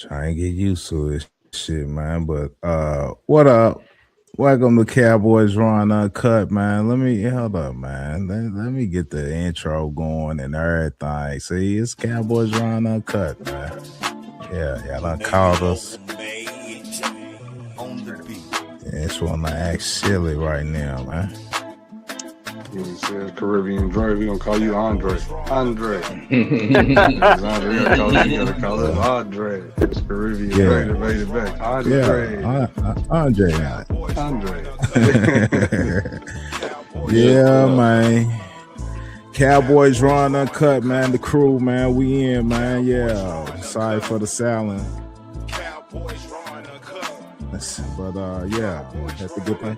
Trying to get used to this shit, man. But what up? Welcome to Cowboys Run Uncut, man. Let me hold up, man. Let me get the intro going and everything. See, it's Cowboys Run Uncut, man. Yeah, y'all done called us. Yeah, it's one to act silly right now, man. You said Caribbean Dre, we gonna call you Andre. Andre. Because Andre gotta call you gotta call us Andre. It's Caribbean Dre to made it back. Andre. Yeah, Andre. Yeah, man. Cowboys Run Uncut, man. The crew, man. We in, man. Yeah. Sorry for the silence. But yeah, have to get that.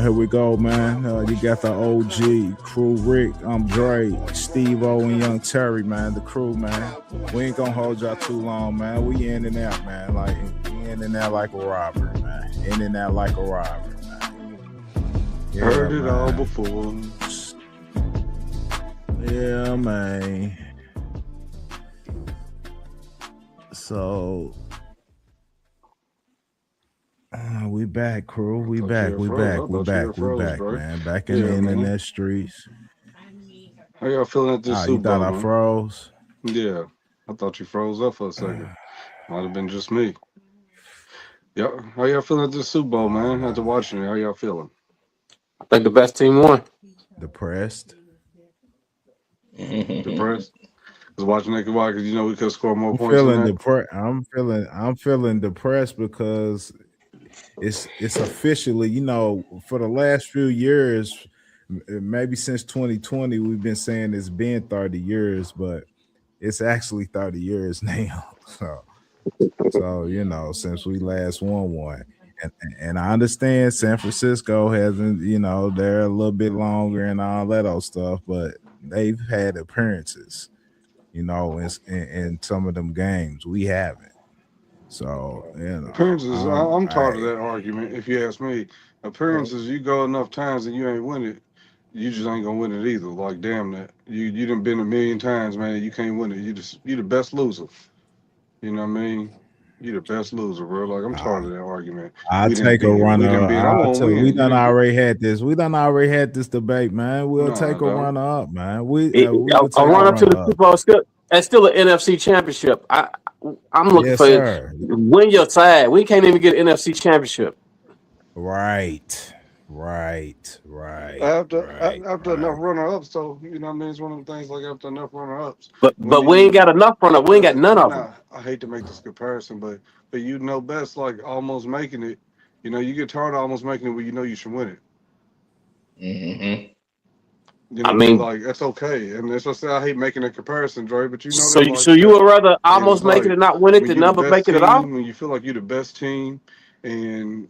Here we go, man. You got the OG crew, Rick, I'm Dre, Steve O, and Young Terry, man. The crew, man. We ain't gonna hold y'all too long, man. We in and out, man. Like we in and out like a robber, man. In and out like a robber, man. Yeah, heard it all before. Yeah, man. So we back, crew. We back, man. Back in the internet streets. How y'all feeling at this Super Bowl? You thought I froze? Yeah, I thought you froze up for a second. Might have been just me. Yeah, how y'all feeling at this Super Bowl, man? After watching it, how y'all feeling? I think the best team won. Depressed. Depressed. Because watching that, because you know we could score more points. I'm feeling depressed because it's officially, you know, for the last few years, maybe since 2020, we've been saying it's been 30 years, but it's actually 30 years now. So you know, since we last won one. And I understand San Francisco hasn't, you know, they're a little bit longer and all that old stuff, but they've had appearances, you know, in some of them games. We haven't. So, you know. Appearances, I'm tired of that argument, if you ask me. Appearances, you go enough times and you ain't win it, you just ain't gonna win it either. Like, damn that. You done been a million times, man, you can't win it. You the best loser. You know what I mean? You the best loser, bro. Like, I'm tired of that argument. I'll take a runner. We done already had this. We done already had this debate, man. We'll take a runner up, man. A run up to the Super Bowl that's still an NFC championship. I'm looking for win your side. We can't even get an NFC championship. Right. After enough runner-ups, so you know what I mean. It's one of the things like after enough runner-ups. But we ain't got enough runner-up. We ain't got none of them. I hate to make this comparison, but you know best, like almost making it. You know, you get tired of almost making it where you know you should win it. Mm-hmm. You know, I mean, like that's okay, and that's what I say. I hate making a comparison, Dre. But you know, so you would rather almost make it and not win it than never make it at all. When you feel like you're the best team, and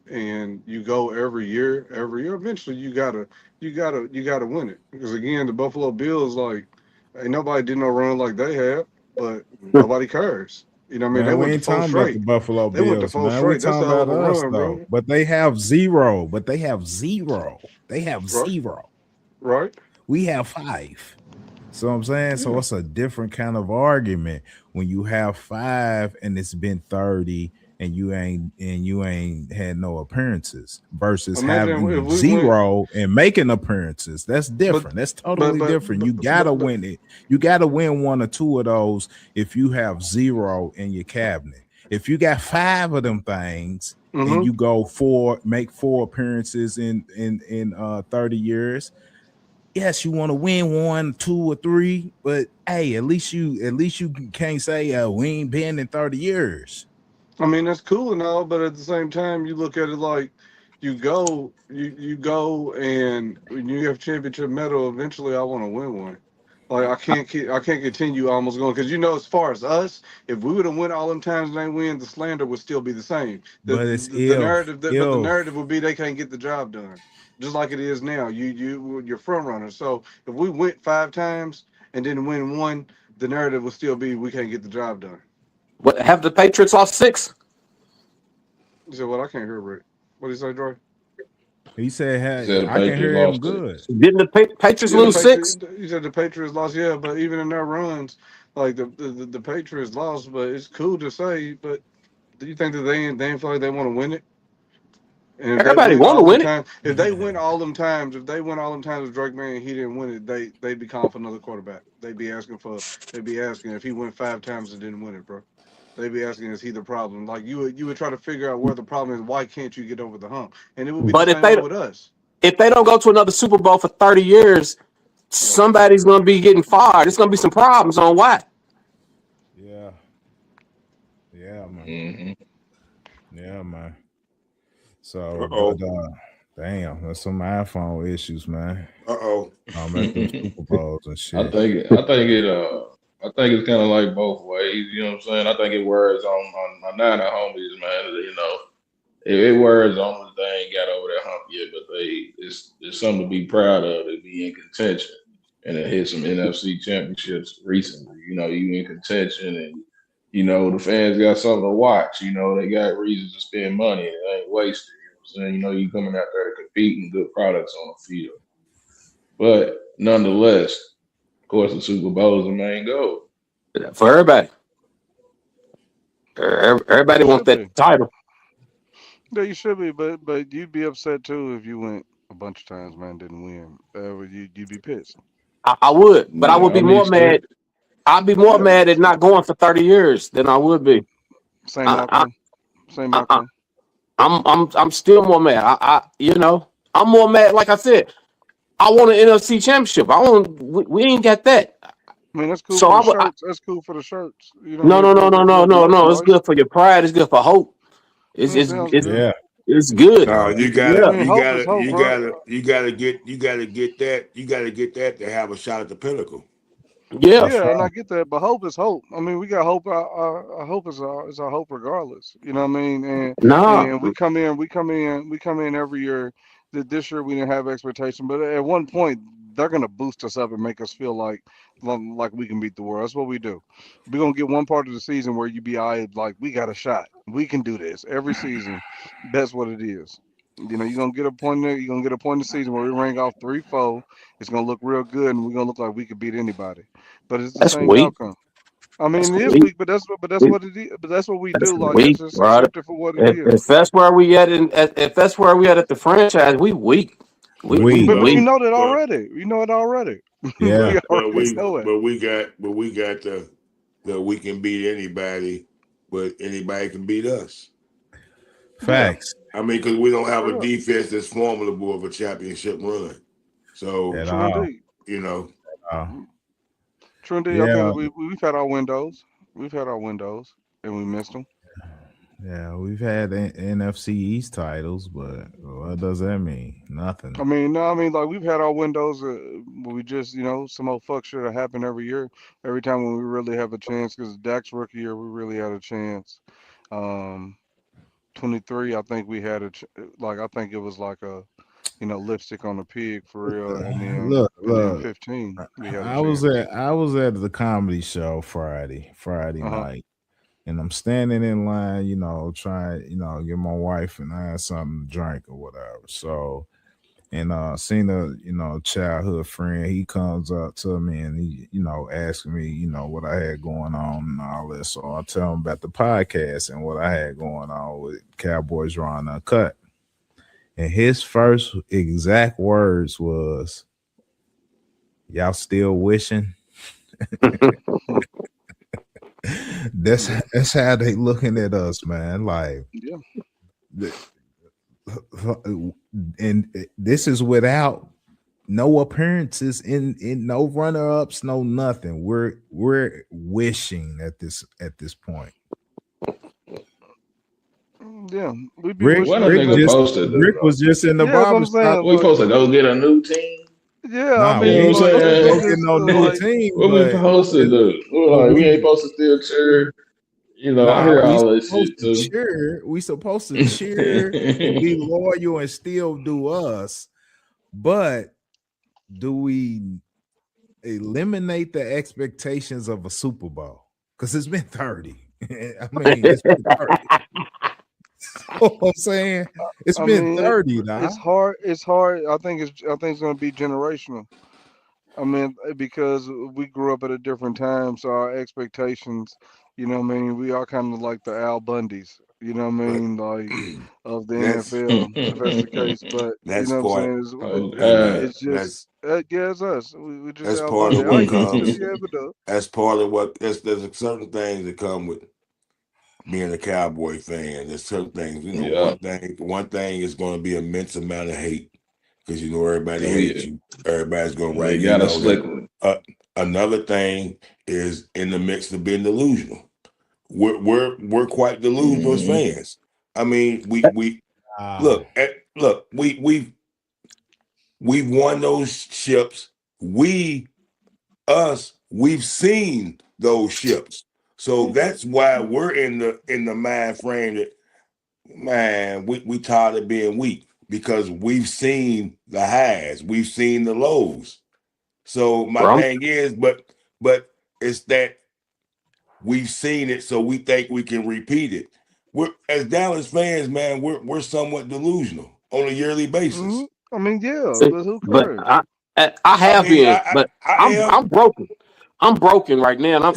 you go every year, eventually you gotta win it. Because again, the Buffalo Bills, like, ain't nobody did no run like they have, but nobody cares. You know what I mean? Man, we ain't talking about the Buffalo Bills, man. We talking about us, though. Bro. But they have zero. Right. We have 5. So I'm saying, so it's a different kind of argument when you have 5 and it's been 30 and you ain't had no appearances versus having 0 and making appearances. That's different. That's totally different. You gotta win it. You gotta win 1 or 2 of those if you have 0 in your cabinet. If you got 5 of them things and you go make 4 appearances in 30 years. Yes, you want to win 1, 2, or 3, but hey, at least you can't say we ain't been in 30 years. I mean, that's cool and all, but at the same time, you look at it like you go and when you have championship medal, eventually I want to win one. Like I can't continue almost going because you know, as far as us, if we would have won all them times and they win, the slander would still be the same. The narrative would be they can't get the job done. Just like it is now, you're front runner. So if we went 5 times and didn't win 1, the narrative would still be we can't get the job done. What have the Patriots lost 6? You said, "Well, I can't hear Rick." What did he say, Troy? He said, "I can hear him good." Didn't the Patriots lose 6? You said the Patriots lost, yeah, but even in their runs, Like the Patriots lost, but it's cool to say. But do you think that they ain't feel like they want to win it? And if they Everybody win want to all them win it. times, if they win all them times, if they win all them times with Drake May and he didn't win it, they'd be calling for another quarterback. They'd be asking if he went 5 times and didn't win it, bro. They'd be asking, is he the problem? Like you would try to figure out where the problem is. Why can't you get over the hump? And it would be the But same way with us. if they don't go to another Super Bowl for 30 years, somebody's going to be getting fired. There's going to be some problems on why. Yeah. Yeah, man. Mm-hmm. Yeah, man. So, but, damn, there's some iPhone issues, man. At the Super Bowls and shit. I think it's kind of like both ways. You know what I'm saying? I think it wears on my Niner homies, man. You know, it wears on that they ain't got over that hump yet, but it's something to be proud of to be in contention and to hit some NFC championships recently. You know, you in contention and. You know, the fans got something to watch. You know, they got reasons to spend money. And it ain't wasted. You know what I'm saying? You know, you coming out there to compete and good products on the field. But nonetheless, of course, the Super Bowl is the main goal. For everybody. Everybody wants that title. Yeah, you should be, but you'd be upset too if you went a bunch of times, man, didn't win. You'd be pissed. I would, but I would be more mad. I'd be more mad at not going for 30 years than I would be. Same outcome. I'm still more mad. I'm more mad. Like I said, I want an NFC championship. We ain't got that. I mean, that's cool for the shirts. That's cool for the shirts. You know, no. It's good for your pride. It's good for hope. It's good. No, you gotta get that to have a shot at the pinnacle. Yeah, and I get that, but hope is hope. I mean, we got hope. Our hope is our hope, regardless. You know what I mean? And we come in every year. This year we didn't have expectation, but at one point they're gonna boost us up and make us feel like we can beat the world. That's what we do. We're gonna get one part of the season where you be eyed like we got a shot. We can do this every season. That's what it is. You know, you're gonna get a point there. You're gonna get a point in the season where we rank off 3-4. It's gonna look real good, and we're gonna look like we could beat anybody. But it's the same outcome. I mean, it is weak, but that's what it is. But that's what we do. Like, let's just accept it for what it is. If that's where we at, if that's where we at the franchise, we weak. But you know that already. You know it already. Yeah. But we got the we can beat anybody, but anybody can beat us. Facts. I mean, because we don't have a defense that's formidable of a championship run. So, you know. True indeed. I think we've had our windows. We've had our windows, and we missed them. Yeah, we've had NFC East titles, but what does that mean? Nothing. I mean, like we've had our windows, but we just, some old fuck shit that happen every year. Every time when we really have a chance, because Dak's rookie year, we really had a chance. 23, I think we had I think it was like a, lipstick on a pig for real. And then look, 15, we had I was at the comedy show Friday night. And I'm standing in line, trying, get my wife and I something to drink or whatever. So, and seen a, childhood friend. He comes up to me and he, asking me, what I had going on and all this. So I tell him about the podcast and what I had going on with Cowboys Raw and Uncut. And his first exact words was, "Y'all still wishing?" That's how they looking at us, man. Like, and this is without no appearances in no runner-ups, no nothing. We're wishing at this point. Yeah, Rick was just in the barber shop. We supposed to go get a new team. Yeah, we ain't supposed to get no new team. What we supposed to do? We ain't supposed to still cheer. I hear all this shit too. We supposed to cheer and be loyal and still do us. But do we eliminate the expectations of a Super Bowl? Because it's been 30. I mean, it's been 30. What I'm saying, been 30 now. It's hard. I think it's going to be generational. I mean, because we grew up at a different time, so our expectations, you know what I mean, we are kind of like the Al Bundys, you know what I mean, like of the NFL, if that's the case. But you that's know what I'm part. saying, Oh Hey man, it's just yeah, it's us. We just that's Al part Bundy. of I what ain't gonna comes. yeah, but That's part of what. There's certain things that come with being a Cowboy fan. There's certain things. You know, yeah. one thing is going to be immense amount of hate because you know everybody Oh hates yeah. you. Everybody's going to They write. You got a know that. slick one. Another thing is in the mix of being delusional. We're quite delusional as Mm-hmm. fans. I mean, we look we've won those ships. We've seen those ships. So that's why we're in the mind frame that man, we tired of being weak because we've seen the highs, we've seen the lows. So my Bro. thing is, but it's that we've seen it, so we think we can repeat it. We're as Dallas fans, man, we're somewhat delusional on a yearly basis. I mean, yeah, See, but who but cares? I I have mean, been, but I I'm am. broken. I'm broken right now.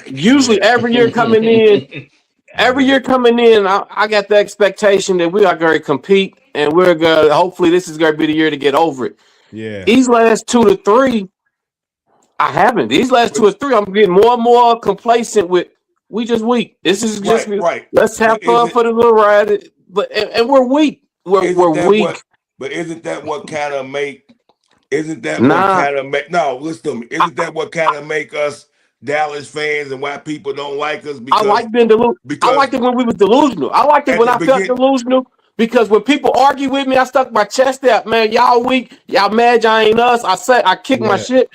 And usually every year coming in, I got the expectation that we are going to compete and we're going to, hopefully this is going to be the year to get over it. Yeah. These last 2 to 3, I haven't. These last 2 or 3, I'm getting more and more complacent with, we just weak. This is just, Right. let's have But fun for the little ride. But, and we're weak. We're weak. isn't that what kind of make Nah, no, listen to me. Isn't that what kind of make us Dallas fans and why people don't like us? I like being delusional. I Because liked it when we was delusional. I liked it at when the I felt begin delusional because when people argue with me, I stuck my chest out. Man, y'all weak. Y'all mad y'all ain't us. I kick my Yeah. shit.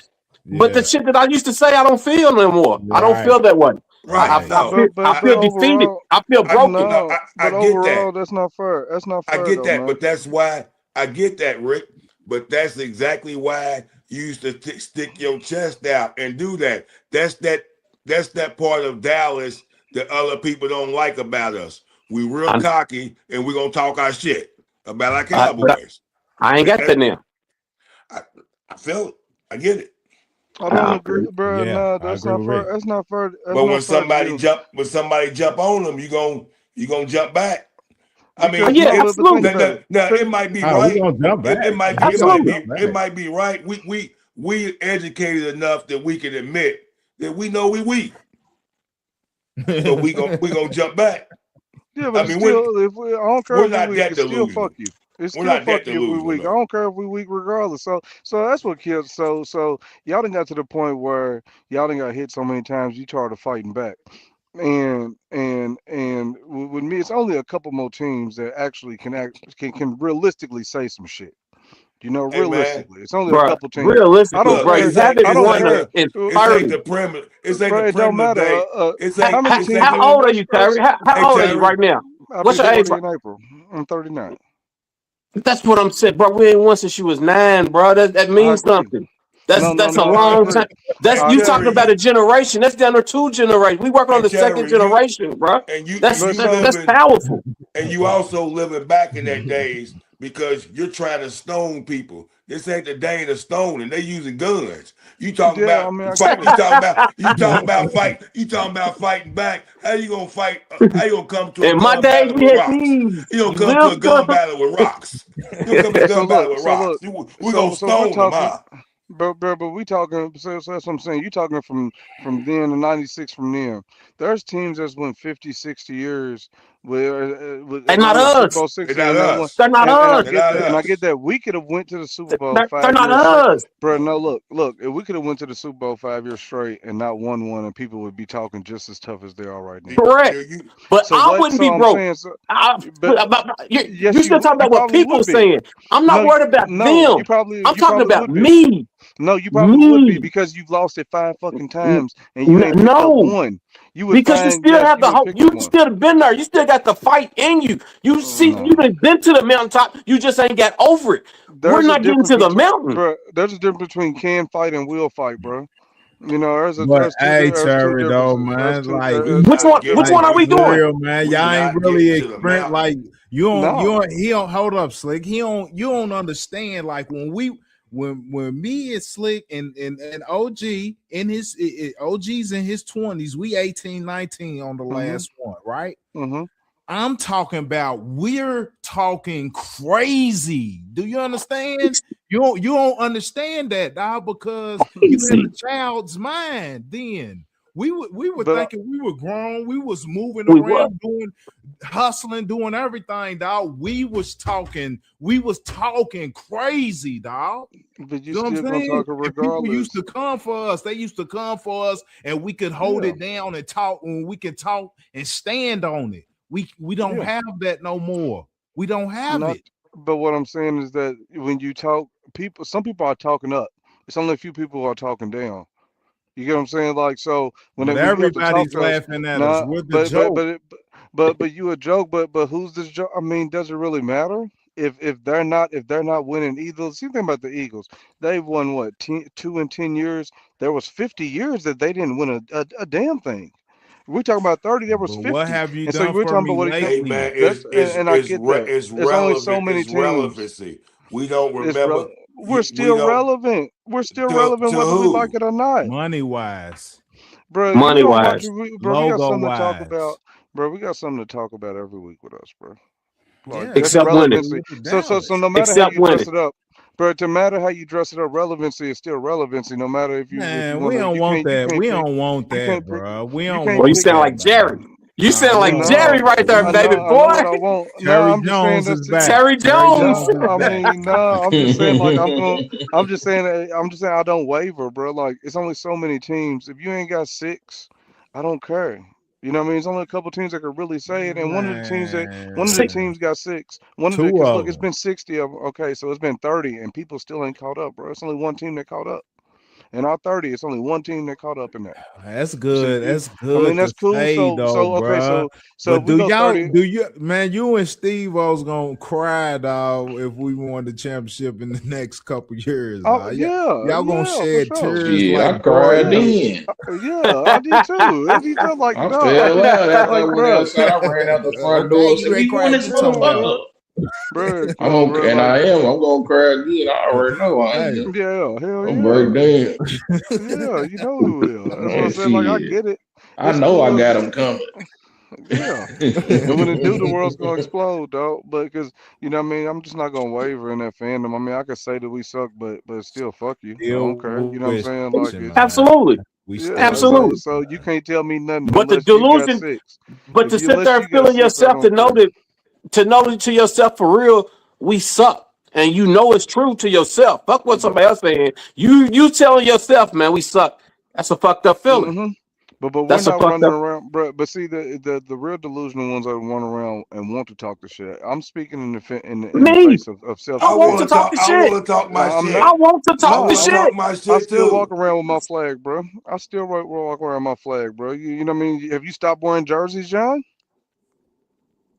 But the Yeah. shit that I used to say, I don't feel no more. I don't Right. feel that way. right, no, I But feel defeated. overall, I feel broken. no, no. I But get that. overall, that's not fair. That's not I fair get though, that, man. but that's why I get that, Rick. But that's exactly why you used to stick your chest out and do that. That's that part of Dallas that other people don't like about us. We real I, cocky and we're gonna talk our shit about our but Cowboys. I ain't got that now. I, I feel it. I get it. I don't Uh, agree, bro. Yeah. No, I that's agree not with fair. Rick. That's not fair. That's But not fair to you. when somebody jump on them, you gonna jump back. I mean, Because yeah, no, but think absolutely, about it. now it might be Oh, we're right. gonna jump back. absolutely. It might be right. We educated enough that we can admit that we know we weak, but we gonna jump back. Yeah, but I it's mean, still, I don't care we're if we not weak, that it's still fuck delusional. you. It's We're still not fuck that you if we delusional weak. I though. don't care if we weak regardless. So that's what kills. So y'all done got to the point where y'all done got hit so many times you tired of fighting back. And with me, it's only a couple more teams that actually can realistically say some shit. You know, Hey man, realistically, it's only a Bro, couple teams. I don't realistically, look, bro, care. you haven't I don't won care. in this ain't 30. the premise. This ain't Bro, the it don't premise matter. day. How many teams This you How ain't won? old are you, That's Tyree? How hey old are you Tyree. right now? I'll What's be your age? 40 in April. I'm 39. That's what I'm saying, bro. We ain't won since you was 9, bro. That I means agree. something. No, no, That's a no. I long agree. time. That's Hey I you agree. talking Cherry, about a generation. That's down to 2 generations. We working on hey the second Cherry, generation, bro. But you so That's living powerful. and you also living back in that days because you're trying to stone people. This ain't the day of stoning. They using guns. You talking yeah, I about mean, I get fight? it. You talking about fight? You talking about fighting back? How you gonna fight? How you gonna come to a In my gun days, battle we with had rocks? these You don't come to a little gun guns. battle with rocks. You don't come to a So gun battle look, with so rocks. look, We gonna so we're stone them, talking, huh? but we talking. So that's what I'm saying. You talking from then to '96 from then. There's teams that's went 50, 60 years with And and not won a Super us. Bowl They're 60 not and not one. us. They're not And I us. They're get not that. And I get us. that. We could have went to the Super Bowl They're five not years straight. us. Bro, no, look. If we could have went to the Super Bowl 5 years straight and not won one, and people would be talking just as tough as they are right now. Correct. Do you? But So I what? wouldn't So be I'm broke. saying, so, I, but you yes, still talking you about what probably people would be. saying. I'm No, not worried about no, them. I'm you talking probably about would be. me. No, you probably would be Me. because you've lost it 5 fucking times and you ain't picked up No. one. You would Because you find, still yes, have you the would hope. pick up You one. still have been there. You still got the fight in you. You see, No, you've been to the mountaintop. You just ain't got over it. We're there's a not getting difference to the between, mountain. bro. There's a difference between can fight and will fight, bro. You know, But hey, there's two Terry, though, differences. man, like, Which There's one? two Which Getting one differences. are we we we doing? real, man. we Y'all ain't not really getting to the experienced. mountain. Like, No, he don't hold up, Slick. He don't, you don't understand. Like when when me and Slick and OG in his OG's in his 20s, we 18, 19 on the last one, right? I'm talking about we're talking crazy. Do you understand? You don't understand that, dog, because you had a child's mind then. We were thinking we were grown. We was moving around, hustling, doing everything, dog. We was talking crazy, dog. But you know still gonna talk regardless. People used to come for us. They used to come for us, and we could hold it down and talk. When we could talk and stand on it, we don't have that no more. We don't have it. But what I'm saying is that when you talk, some people are talking up. It's only a few people who are talking down. You get what I'm saying? Like, so when everybody's laughing at us, we're the joke. But you a joke. But who's this joke? I mean, does it really matter if they're not winning either? See, think about the Eagles. They've won what 2 in 10 years. There was 50 years that they didn't win a damn thing. We're talking about 30. There was 50. What have you and done so we're for talking me about what lately? Man, and I get that. It's There's only so many teams. Relevancy. We don't remember. We're still relevant. We're still relevant whether we like it or not. Money wise, bro. Money wise, bro. We got something to talk about, bro. We got something to talk about every week with us, bro. Like, except relevancy. So no matter how you dress it up, bro. No matter how you dress it up, relevancy is still relevancy. No matter if you. We don't want that. We don't want that, bro. We don't. Well, you sound like Jerry. You sound like Jerry right there, baby boy. Terry Jones is back. Terry Jones. I mean, no, I'm just saying, like, I'm just saying I don't waver, bro. Like, it's only so many teams. If you ain't got 6, I don't care. You know what I mean? It's only a couple teams that could really say it, and one of the teams got 6. Look, it's been 60 of them. Okay, so it's been 30, and people still ain't caught up, bro. It's only one team that caught up. In our 30, it's only one team that caught up in that. That's good. That's good. I mean, that's cool. But do you, man? You and Steve was gonna cry, dog, if we won the championship in the next couple years. Oh, y'all gonna shed tears. Yeah, I cried then. Yeah, I did too. I did like, I fell out after I went outside. I ran out the front door. You ain't crying this motherfucker. Bro, I'm gonna cry again. I already know I am. Yeah, hell yeah. I'm break down. Yeah, you know who will. That's what I'm saying. Like, I get it. I know I got them coming. Yeah. And when it do, the world's gonna explode, dog. But because you know what I mean, I'm just not gonna waver in that fandom. I mean, I could say that we suck, but still fuck you. I don't care. You know what I'm saying? Like, absolutely. Absolutely. So you can't tell me nothing. But the delusion, but to sit there feeling yourself to know to yourself for real, we suck. And you know it's true to yourself. Fuck what somebody else saying. You telling yourself, man, we suck. That's a fucked up feeling. But we're not running around, bro. But see, the real delusional ones that run around and want to talk the shit. I'm speaking in the face of self. I want to talk the shit. I want to talk my shit. I want to talk the shit. I still walk around with my flag, bro. I still walk around my flag, bro. You know what I mean? Have you stopped wearing jerseys, John?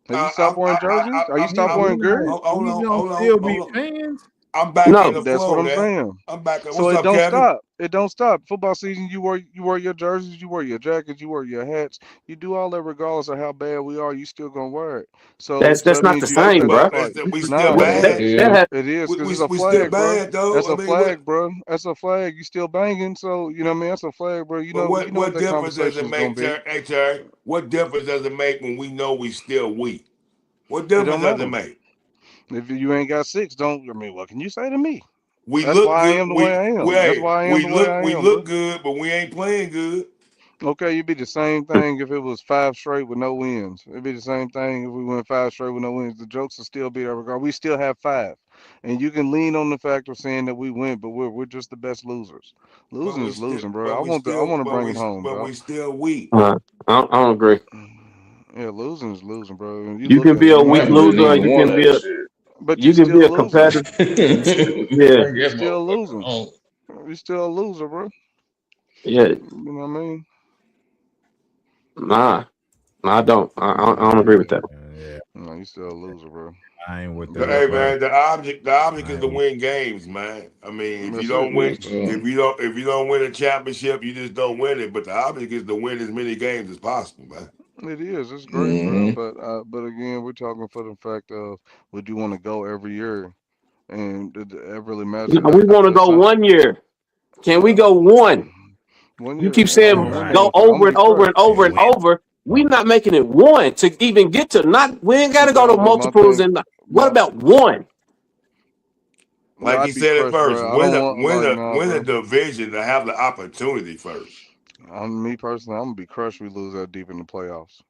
Have you stopped wearing jerseys? Are you stopped wearing gear? Hold on. I'm back in the that's flow, what I'm man. saying. I'm back. So it don't stop. It don't stop. Football season, you wear your jerseys, you wear your jackets, you wear your hats. You do all that regardless of how bad we are. You still gonna wear it. So that's not the same, bro. We still bad. It is because it's a flag, bro. That's a flag, bro. That's a flag. You still banging, so you know what I mean. That's a flag, bro. You know what difference does it make, Terry? What difference does it make when we know we still weak? What difference does it make? If you ain't got 6, what can you say to me? That's why I am the way I am. That's why I am the way I am. We look good, but we ain't playing good. Okay, it'd be the same thing if it was 5 straight with no wins. It'd be the same thing if we went 5 straight with no wins. The jokes will still be there regard. We still have 5. And you can lean on the fact of saying that we win, but we're just the best losers. Losing is losing, bro. I want to bring it home, but bro. we still weak. I don't agree. Yeah, losing is losing, bro. You can be a weak loser, or you can be a. But you can be a competitor. Yeah, you're still losing. You're still a loser, bro. Yeah. You know what I mean? Nah, I don't. I don't agree with that. Yeah. No, you still a loser, bro. I ain't with that. Hey man, the object is to win games, man. I mean, if you don't win a championship, you just don't win it. But the object is to win as many games as possible, man. It is. It's great, bro. But again, we're talking for the fact of would you want to go every year? and it really matters. No, we want to go 1 year. Can we go one? 1 You year. keep saying Right. go over and over and over and win. over. We not making it one to even get to not. We ain't got to go to multiples. And what about one? Like he said at first, win a division to have the opportunity first. Me personally, I'm gonna be crushed. We lose that deep in the playoffs.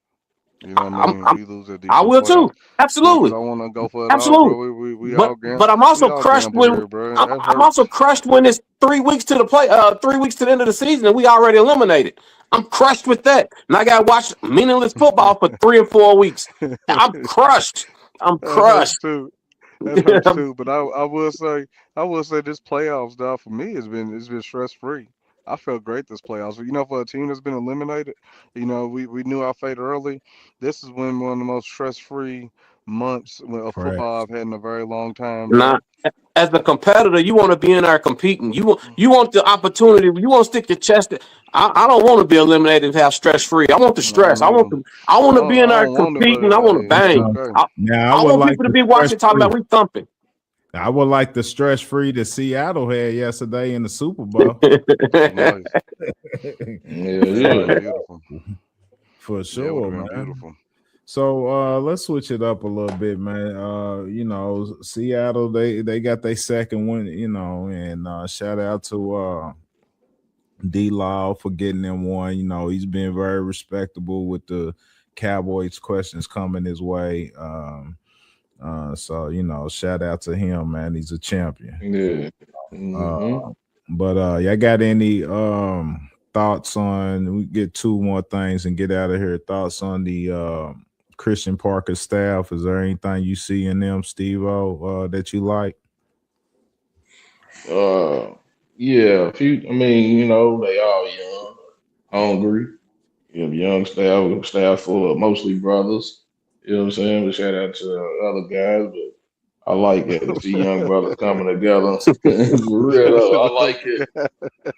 You know what I mean? We lose that deep. I will too. Absolutely. I want to go for it Absolutely. all, bro. We but, all but I'm also crushed when here, bro. I'm also crushed when it's 3 weeks to the 3 weeks to the end of the season and we already eliminated. I'm crushed with that. And I gotta watch meaningless football for 3 or 4 weeks. I'm crushed. I'm crushed. That hurts too. But I will say this playoffs, dog, for me it's been stress free. I felt great this playoffs. You know, for a team that's been eliminated, you know, we knew our fate early. This is when one of the most stress free months of football I've had in a very long time. Nah, as a competitor, you want to be in there competing. You want the opportunity. You want to stick your chest. I don't want to be eliminated and have stress free. I want the stress. I want to be in there competing. I want to bang. I want people to be watching, talking about we thumping. I would like the stress free that Seattle had yesterday in the Super Bowl. Nice. Yeah. Beautiful. For sure, man. Beautiful. So let's switch it up a little bit, man. You know, Seattle, they got their second win, you know, and shout out to D-Law for getting them one. You know, he's been very respectable with the Cowboys questions coming his way. So you know, shout out to him, man. He's a champion. Yeah. Mm-hmm. But y'all got any thoughts on? We get 2 more things and get out of here. Thoughts on the Christian Parker staff? Is there anything you see in them, Steve-O, that you like? Yeah. A few. I mean, you know, they all young, hungry. You have young staff full of mostly brothers. You know what I'm saying? But shout out to other guys, but I like it to see young brothers coming together. For real, though, I like it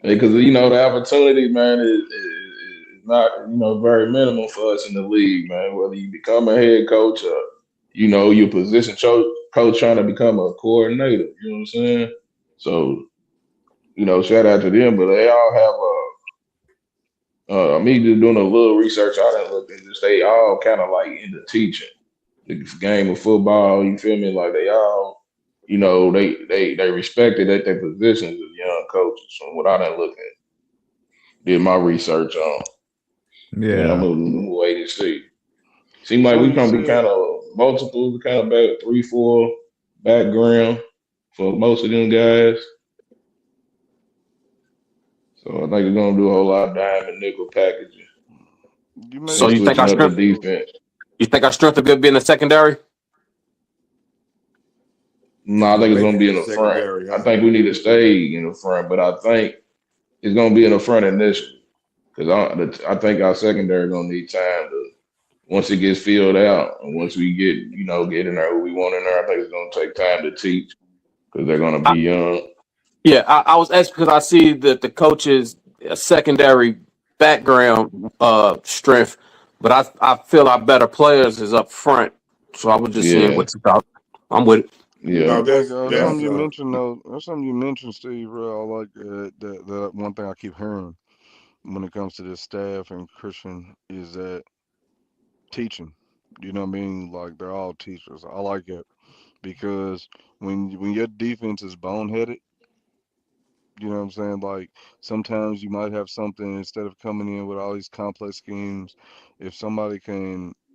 because you know the opportunity, man, is not very minimal for us in the league, man. Whether you become a head coach or you know your position coach trying to become a coordinator, you know what I'm saying? So you know, shout out to them, but they all have me just doing a little research. I didn't look at this. They all kind of like into teaching the game of football. You feel me? Like they all, you know, they respected at their positions as young coaches. From what I didn't look at, did my research on. Yeah, I'm gonna wait and see. Seems like we're gonna be kind of multiple, kind of back 3-4 background for most of them guys. So I think they're gonna do a whole lot of dime and nickel packaging. So you think our strength? Defense? You think our strength will be in the secondary? No, I think it's gonna be in the front. I think we need to stay in the front, but I think it's gonna be in the front initially because I think our secondary gonna need time to once it gets filled out and once we get in there who we want in there. I think it's gonna take time to teach because they're gonna be young. Yeah, I was asking because I see that the coach's secondary background strength, but I feel our better players is up front. So I was just seeing what you thought. I'm with it. Yeah, that's something you mentioned though. That's something you mentioned, Steve. I like that one thing I keep hearing when it comes to this staff and Christian is that teaching. You know what I mean? Like they're all teachers. I like it because when your defense is boneheaded. You know what I'm saying? Like sometimes you might have something instead of coming in with all these complex schemes. If somebody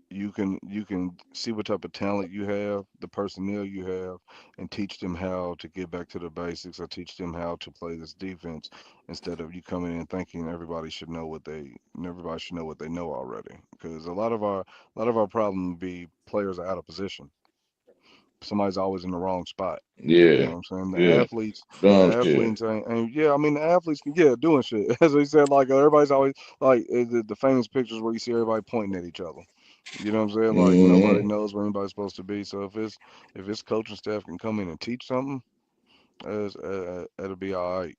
you can see what type of talent you have, the personnel you have, and teach them how to get back to the basics or teach them how to play this defense instead of you coming in thinking everybody should know what they know already. Because a lot of our problem would be players are out of position. Somebody's always in the wrong spot. Yeah. You know what I'm saying? The athletes and yeah, I mean the athletes doing shit. As we said, like everybody's always like the famous pictures where you see everybody pointing at each other. You know what I'm saying? Like nobody knows where anybody's supposed to be. So if it's coaching staff can come in and teach something, it'll be all right.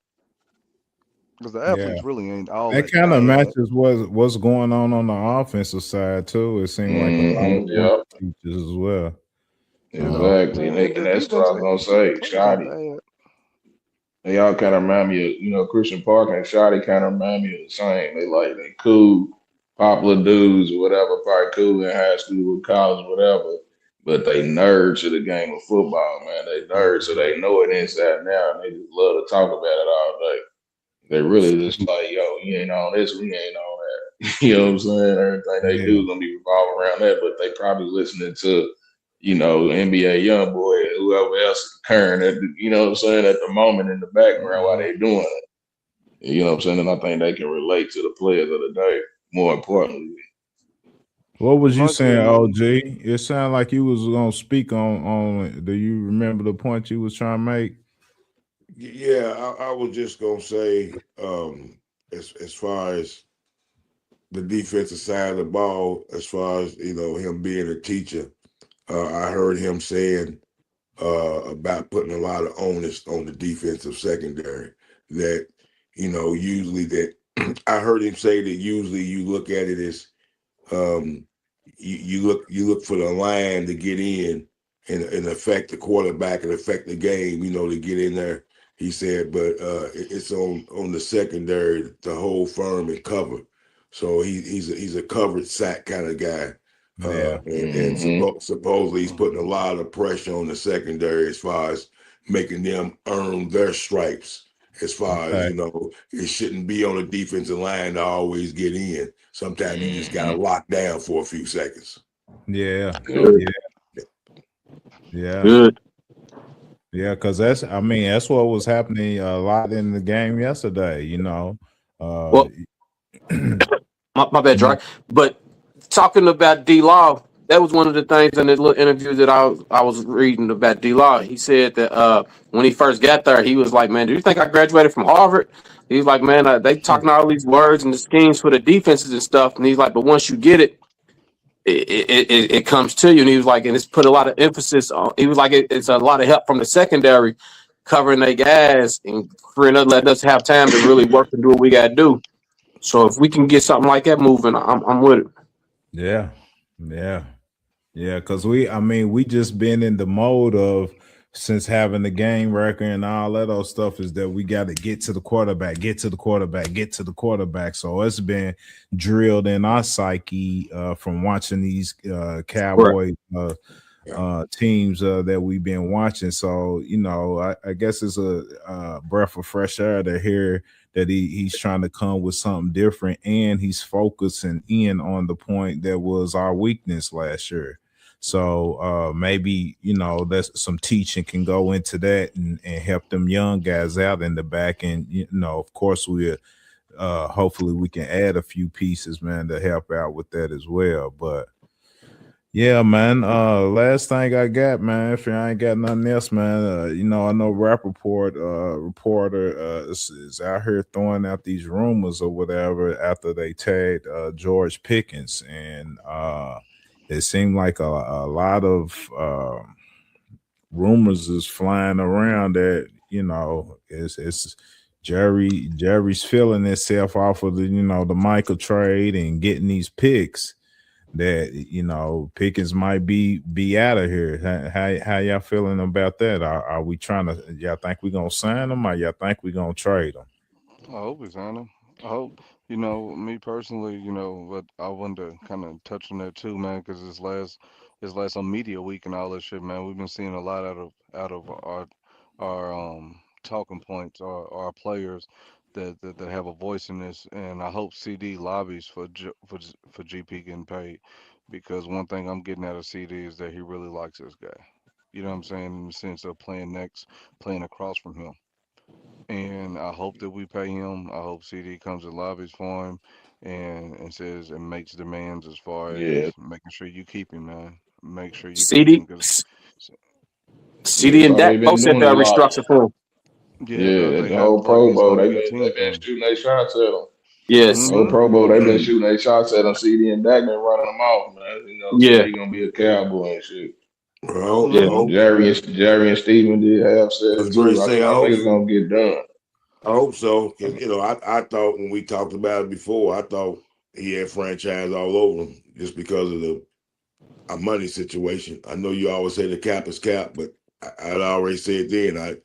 Because the athletes really ain't all that kind of matches what's going on the offensive side too. It seems like a lot of teachers as well. Exactly. Man, And the that's what defense I was gonna say. ain't Shoddy. bad. They all kind of remind me of, Christian Parker and Shoddy kind of remind me of the same. They cool, popular dudes or whatever, probably cool in high school or college, whatever. But they nerds to the game of football, man. They nerds, so they know it inside and out, and they just love to talk about it all day. They really just like, yo, you ain't on this, we ain't on that. You know what I'm saying? Everything they do Yeah. is gonna be revolving around that, but they probably listening to, NBA YoungBoy and whoever else is current at what I'm saying, at the moment in the background while they doing it. You know what I'm saying? And I think they can relate to the players of the day, more importantly. What was you My saying, thing, OG? It sounded like you was gonna speak on. Do you remember the point you was trying to make? Yeah, I was just gonna say, as far as the defensive side of the ball, as far as him being a teacher, I heard him saying about putting a lot of onus on the defensive secondary. That usually that I heard him say that usually you look at it as you look for the line to get in and affect the quarterback and affect the game, to get in there. He said, but it's on the secondary to hold firm and cover. So he's a covered sack kind of guy. Yeah. And supposedly he's putting a lot of pressure on the secondary as far as making them earn their stripes. As far as Okay. it shouldn't be on the defensive line to always get in. Sometimes you just gotta lock down for a few seconds. Yeah. Good. Yeah. Yeah. Good. Yeah. Because that's what was happening a lot in the game yesterday. Uh, Well, my bad, Dry. But talking about D Law, that was one of the things in the little interview that I was reading about D Law. He said that when he first got there, he was like, "Man, do you think I graduated from Harvard?" He's like, "Man, they talking all these words and the schemes for the defenses and stuff." And he's like, "But once you get it, it comes to you." And he was like, "And it's put a lot of emphasis on." He was like, "It's a lot of help from the secondary covering their guys and letting us have time to really work and do what we got to do." So if we can get something like that moving, I'm with it. Yeah. Yeah. Yeah, because we just been in the mode of since having the game record and all that other stuff is that we got to get to the quarterback, get to the quarterback, get to the quarterback. So it's been drilled in our psyche from watching these Correct. Cowboy teams that we've been watching. So I guess it's a breath of fresh air to hear that he's trying to come with something different and he's focusing in on the point that was our weakness last year. So maybe that's some teaching can go into that and help them young guys out in the back. And of course we hopefully we can add a few pieces, man, to help out with that as well. But yeah, man. Last thing I got, man. If I ain't got nothing else, man. I know reporter is out here throwing out these rumors or whatever after they tagged George Pickens, and it seemed like a lot of rumors is flying around that it's Jerry's feeling itself off of the Michael trade and getting these picks that Pickens might be out of here. How y'all feeling about that? Are we trying to? Y'all think we gonna sign him, or y'all think we gonna trade him? I hope it's on him. I hope, me personally, but I wanted to kind of touch on that too, man, because this last on media week and all that shit, man. We've been seeing a lot out of our talking points, our players that have a voice in this, and I hope CD lobbies for GP getting paid, because one thing I'm getting out of CD is that he really likes this guy. You know what I'm saying? In the sense of playing across from him. And I hope that we pay him. I hope CD comes and lobbies for him and says and makes demands as far Yeah, as making sure you keep him, man. Make sure you keep him CD, because, yeah. CD That's and all they've Dak been both said doing they'll a lot. restructure for him. yeah, because Yeah, they the have, whole like, Pro it's Bowl, going to they've be a been team they've been thing. shooting their shots at them. Yes. Whole Mm-hmm. Pro Bowl, they've been shooting their shots at him. CD and Dak been running them off, man. Yeah. Saying he gonna be a Cowboy and shit. Well, Yeah. I Mm-hmm. hope Jerry and Steven did have I said was it going to too. say I think it's gonna get done. I hope so. 'Cause, I thought when we talked about it before, I thought he had franchise all over him just because of a money situation. I know you always say the cap is cap, but I'd already said then. I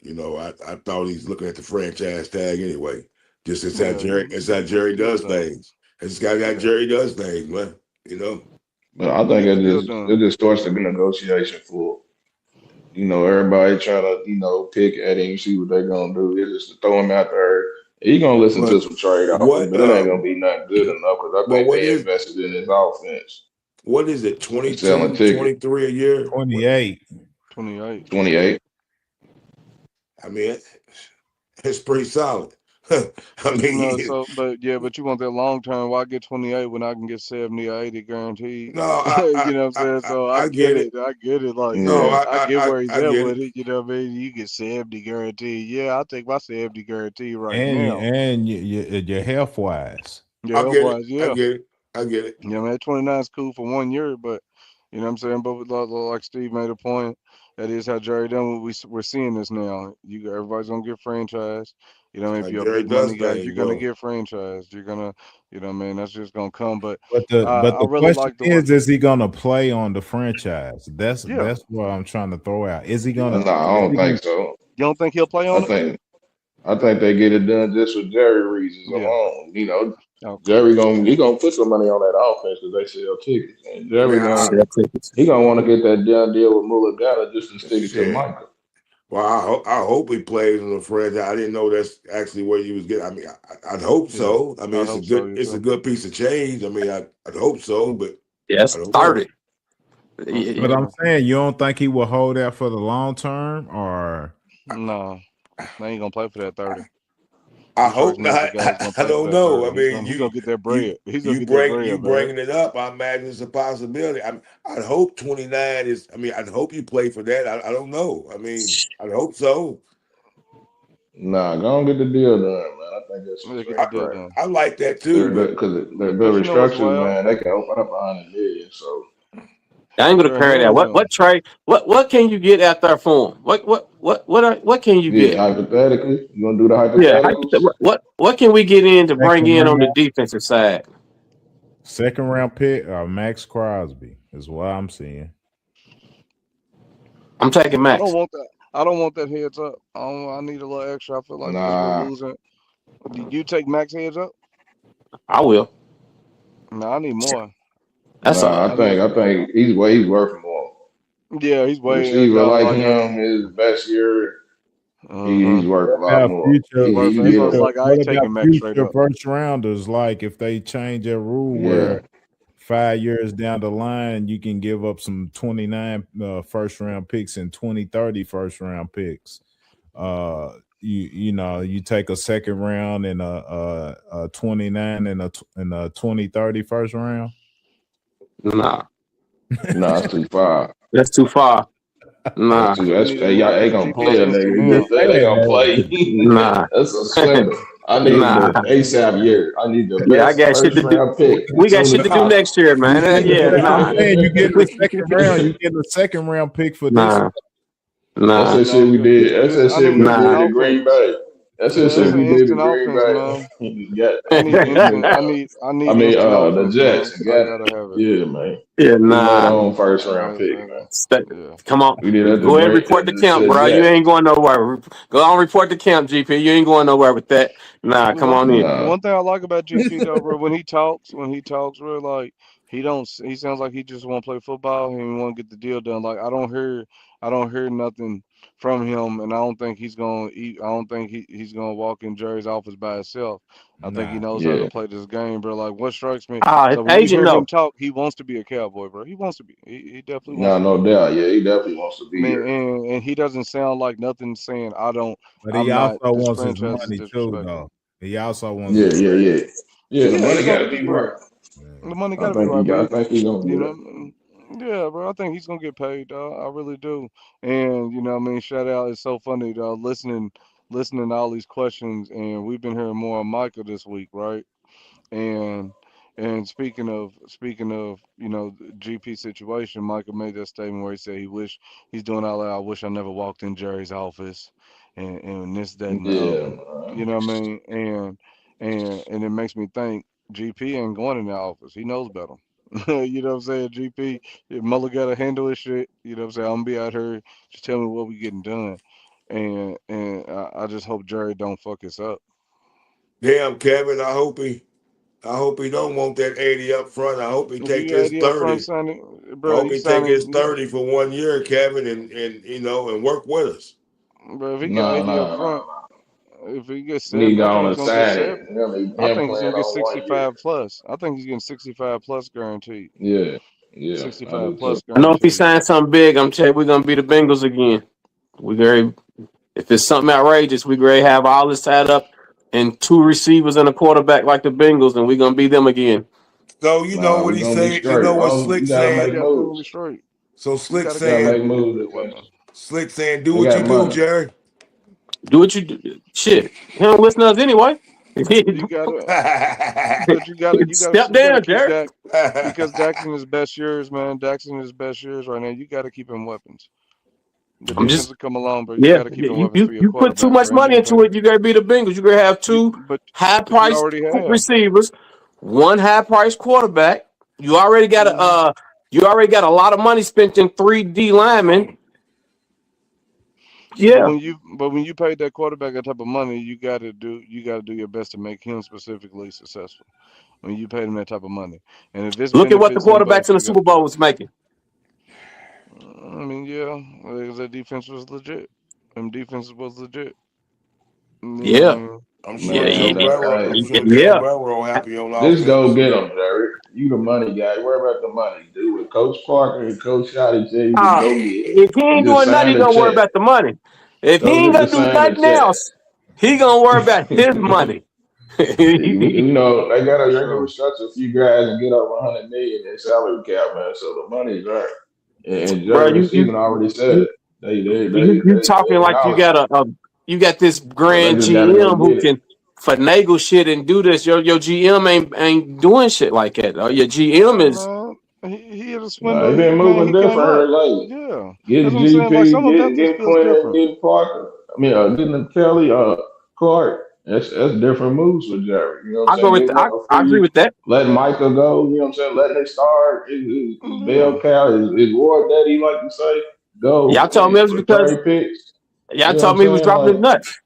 thought he's looking at the franchise tag anyway. Just it's how Jerry does things. It's got Jerry does things, man. But I think it just starts the negotiation for everybody trying to pick at him, see what they're gonna do. It's just to throw him out there. He gonna listen to some trade offers, but it ain't gonna be nothing good enough because I think they invested in his offense. What is it? 22, 23 a year? 28. 28. I mean, it's pretty solid. I mean, but you want that long term. Why get 28 when I can get 70 or 80 guaranteed? No, you know what I'm saying? So I get it. I get it. Like, I get where he's at with it. You know what I mean? You get 70 guaranteed. Yeah, I'll take my 70 guaranteed now. And your health wise. I get it. Yeah, man, 29 is cool for 1 year, but you know what I'm saying? But like Steve made a point, that is how Jerry done. We're seeing this now. Everybody's gonna get franchised. You know, if you're a big money guy, you're gonna get franchised. You're gonna, that's just gonna come. But the really question is he gonna play on the franchise? That's what I'm trying to throw out. Is he gonna? No, I don't think so. You don't think he'll play on it? I think they get it done just for Jerry reasons alone. Jerry gonna put some money on that offense because they sell tickets, and Jerry gonna want to get that done deal with Mulligata just to stick it to Michael. Well, I hope he plays in the franchise. I didn't know that's actually where he was getting. I mean, I'd hope so. I mean, it's a good piece of change. I mean, I'd hope so, but yes, 30. But I'm saying, you don't think he will hold out for the long term, or no? They ain't gonna play for that 30. I hope not. I don't know. I mean, he's gonna get that bread. Bringing it up. I imagine it's a possibility. I'd hope 29 is. I mean, I'd hope you play for that. I don't know. I mean, I'd hope so. Nah, go and get the deal done, man. I think that's I like that too, because they're very structured, man. They can open up $100 million. So I ain't gonna compare that. What trade? What can you get out there for him? What can you get? Hypothetically, you gonna do the hypotheticals? Yeah. What can we get in to bring in on the defensive side? Second round pick or Max Crosby is what I'm seeing. I'm taking Max. I don't want that heads up. I need a little extra. I feel like we're losing. Did you take Max heads up? I will. No, I need more. I think he's worth more. Yeah, he's way. Receiver like him, his best year, he's worth a lot more. What about future first rounders? Like if they change their rule where 5 years down the line, you can give up some 29 first round picks and 2030 first round picks. You take a second round and a 29 and a 2030 first round. Nah, it's too far. That's too far. Nah, y'all ain't gonna play a nigga. They gonna play. Nah, that's a swindle. I need the ASAP year. I need the best I got shit to do. Pick. We got shit to do next year, man. You get the second round. You get the second round pick for this. That's that shit we did. That's that shit we did in Green Bay. That's the shit we did in Green Bay. I need the Jets. Yeah, man. Yeah, on first round pick, man. Come on. Go ahead and report the camp, bro. You ain't going nowhere. Go on, report the camp, GP. You ain't going nowhere with that. Nah, come on in. One thing I like about GP though, bro, when he talks, bro, like he sounds like he just want to play football and he want to get the deal done. Like I don't hear nothing from him, and I don't think he's gonna he's gonna walk in Jerry's office by himself. I think he knows how to play this game, bro. Like what strikes me, so when you hear him talk, he wants to be a Cowboy, bro. He wants to be. He definitely wants. No doubt. Yeah, he definitely wants to be here. And he doesn't sound like nothing saying I don't. But he also wants his money too, though. He also wants. Yeah. The money got to be right. The money got to be right. I think he's gonna do Yeah, bro. I think he's gonna get paid, dog. I really do. And you know, what I mean, shout out. It's so funny, dog. Listening to all these questions, and we've been hearing more of Micah this week, right? And speaking of GP situation, Micah made that statement where he said he's doing all that. I wish I never walked in Jerry's office, and this, that, and the other. You know what I mean? And it makes me think GP ain't going in the office. He knows better. You know what I'm saying? GP, Muller got to handle his shit. You know what I'm saying? I'm gonna be out here. Just tell me what we getting done, and I just hope Jerry don't fuck us up. Damn, Kevin, I hope he don't want that 80 up front. I hope he If take you got his the upfront 30. signing, I bro, hope you he take his signing, 30 for 1 year, Kevin, and and work with us. bro. If he got No, 80 up no, no, front, no. if he gets We need to 70, I go think on he's and gonna get sign 70. it. Him, I him think he's playing gonna get on 1 year. 65 plus. I think he's getting 65 plus guaranteed. Yeah, I 65 do too. plus I know if he guaranteed. signs something big, I'm telling you, we're gonna be the Bengals again. We very if it's something outrageous, we gonna have all this tied up and 2 receivers and a quarterback like the Bengals, and we're gonna beat them again. So you know Nah, what we he gonna be saying? You know straight. what Oh, Slick you gotta We saying? make definitely gonna be moves. straight. So We Slick got to You gotta keep saying, make getting moves, good defense. weapons. Slick saying, do They what got you do, money. Jerry. Do what you do. Shit. He don't listen to us anyway. You gotta, but Step you gotta down, keep Jared. Dak because Dak's in his best years, man. Dak's in his best years right now. You gotta keep him weapons. The I'm defense just will come along, but you yeah. gotta keep him You weapons you for your you put too quarterback, much bro. money You into pay, it. You gotta be the Bengals. You gotta have you 2 but you high-priced already have. receivers, 1 high-priced quarterback. You already got a hmm a lot of money spent in 3D linemen. But Yeah. when you pay that quarterback that type of money, you gotta do your best to make him specifically successful. When you pay him that type of money, and if this Look at what the benefits him quarterbacks best, in the you gotta Super do Bowl it. was making. I mean, yeah, because that defense was legit. Them defenses was legit. You know what I Yeah. mean? I'm Yeah. sure Man, Joe Burrow. I'm sure Joe Yeah. Burrow happy on just go offense. get them, Jerry. You the money guy. Worry about the money. Do what Coach Parker and Coach Shotty tell you to go get, If he and ain't just doing nothing, sign he the gonna worry check. about the money. If he Go ain't get the gonna do sign the nothing check. else, he gonna worry about his money. You know they For gotta sure. restructure a few guys and get over 100 million in salary cap, man. So the money's right. And Bro, Jerry Stephen already said you it. They you talking like you acknowledge got it. you got this So they grand just gotta go GM who get it. can finagle shit and do this. Your GM ain't doing shit like that. Your GM Nah, is man. He had a No, swindle. they been Man, moving he different came up. here lately. Yeah, that's Getting what I'm saying. Like GP, some of Memphis getting feels Quinn, different. getting Parker. I mean, getting Kelly, Clark. That's different moves for Jerry. You know what I'm I go saying? with Getting up I before agree you, with that. letting Michael go. You know what I'm saying? Letting it start. His bell Yeah. cow, his war daddy, like to say, Y'all go told me it was and because trade picks. y'all You know what told I'm me he was saying? dropping Like, his nuts.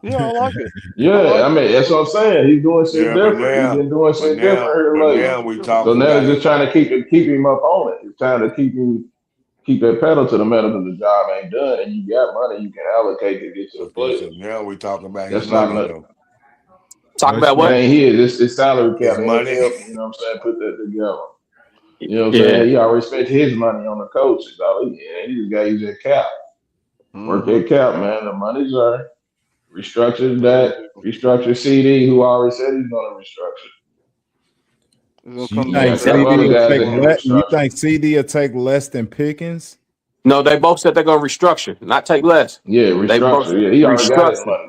Yeah, I like it. I yeah, like I it. mean, that's what I'm saying. He's doing shit Yeah, but different. He's now, been doing but shit different now, here but lately. now For we sure. So talking now about they're just him. trying to keep him up on it. It's trying to keep that pedal to the metal because the job ain't done, and you got money you can allocate to get your Okay, so players. now we talking about his That's not money no, though. Talk But about it what? see, ain't his. It's salary cap. His The money. NFL, you know what I'm saying, put that together. You know what I'm Yeah. saying? He already spent his money on the coaches. He just got to use that cap. Work Mm-hmm. that cap, man. The money's there. Restructure that. It's Restructure CD, who already said he's going to restructure. gonna you come You down think to got a that couple CD other will guys offensive take that can line. less? You restructure. think CD will take less than Pickens? No, they both said they're gonna restructure, not take less. Yeah, They both restructure. Yeah, he already got his restructure. money.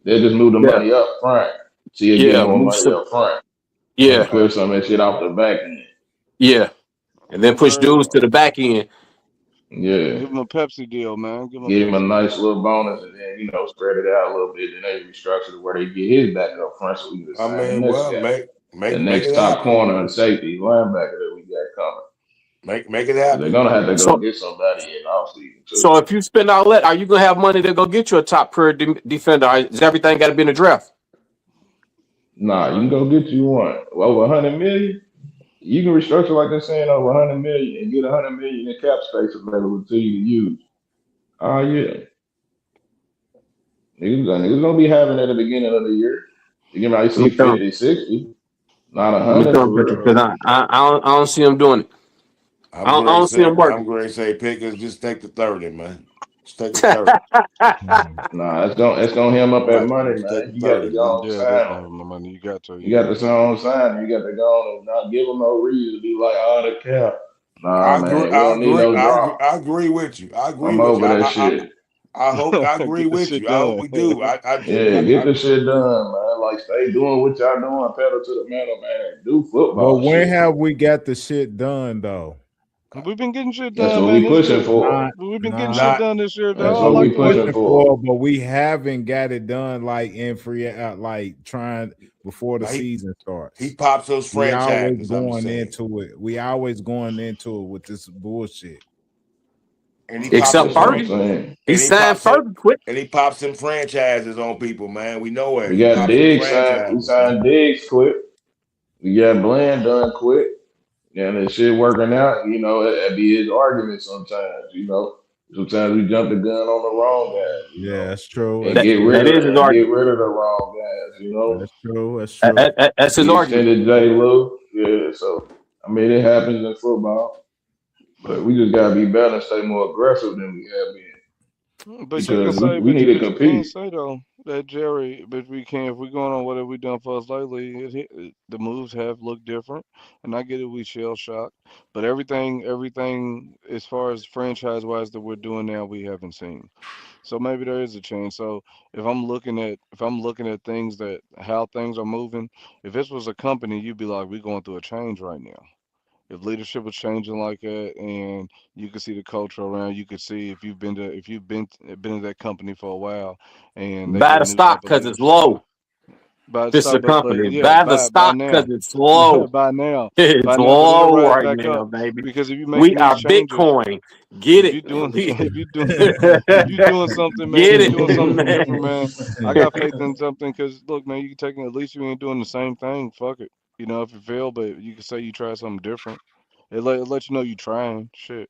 They just move the Yeah. money up front. So he'll get Yeah. more money up front and Yeah. clear some of that shit off the back end. Yeah. And then push Very dudes to well. the back end. Yeah. Give him a Pepsi deal, man. Give him a Give him a Pepsi nice deal. little bonus and then, spread it out a little bit. Then they restructure to where they get his back up front so we can I sign the mean, next well, guy. The make next it top happen. corner and safety linebacker that we got coming. Make it Because they're happen. going to have to go So get somebody in offseason, too. so if you spend all that, are you gonna have money to go get you a top career defender? Is everything got to be in the draft? Nah, you can go get you one. Over 100 million, you can restructure like they're saying over 100 million and get 100 million in cap space available to you to use. Oh, yeah. Niggas gonna be having at the beginning of the year. You might Let see me come. 50, 60, not Let me 100 for come picture real. because I don't see him doing it. I don't see him I'm working. going to say Pickens, just take the 30, man. Just take the 30. Nah, it's gonna hem up that Right. money, Just take man. the You got to 30, go man. on Yeah, sign definitely him. have my money. You got to. You You got got to to. sign on sign him. You got to go on and not give him no reason to be like, the cap. Nah, I agree. man, we don't need no drama. I agree with you. I agree I'm with you. over that shit. I agree Get the with shit you. I hope done. we do. I do. Yeah, get the shit done, man. Like, stay doing what y'all doing, pedal to the metal, man. Do But football when shit. have we got the shit done though? We've been getting shit That's done, what man. we It's pushing good. for. We've been getting shit Not done this year, That's dog. I what like we the way pushing for. but we haven't got it done like in free like trying before the now season starts. he pops those We always franchises. I'm going saying, into it. We always going into it with this bullshit. and he pops Except That's them what I'm Fergie. saying. He and he signed pops it, Fergie quick. and he pops some franchises on people, man. We know it. We He got pops some Diggs signed. We franchises, man. signed Diggs quick. We got Bland done quick. And the shit working out, that be his argument sometimes, Sometimes we jump the gun on the wrong guys, Yeah, that's true. and That's That get rid true. that of is his and get argument. rid of the wrong guys, That's true. That's true. That's his We argument. extended J. Lou. Yeah, so I mean it happens in football. But we just gotta be better and stay more aggressive than we have been. But you can Because say, we need to but you can compete. say though that Jerry, but we can if we're going on what have we done for us lately, the moves have looked different, and I get it, we shell shocked, but everything as far as franchise wise that we're doing now, we haven't seen. So maybe there is a change. So if I'm looking at things that how things are moving, if this was a company, you'd be like, we're going through a change right now. If leadership was changing like that and you could see the culture around, you could see if you've been in that company for a while and they Buy get a the new type stock of because it's leadership. low. By This is stop a but company. yeah, Buy the by stock because now. it's low. By now. It's By now, because it'll low rise right back now, up. baby. Because if you're We making these are changes, Bitcoin. Get if it. you're doing We if you're doing if you're doing something, man, if get you're it, doing something man. different, man, I got faith in something because look, man, you can take it, at least you ain't doing the same thing. Fuck it. If you fail, but you can say you try something different. It let you know you trying. Shit.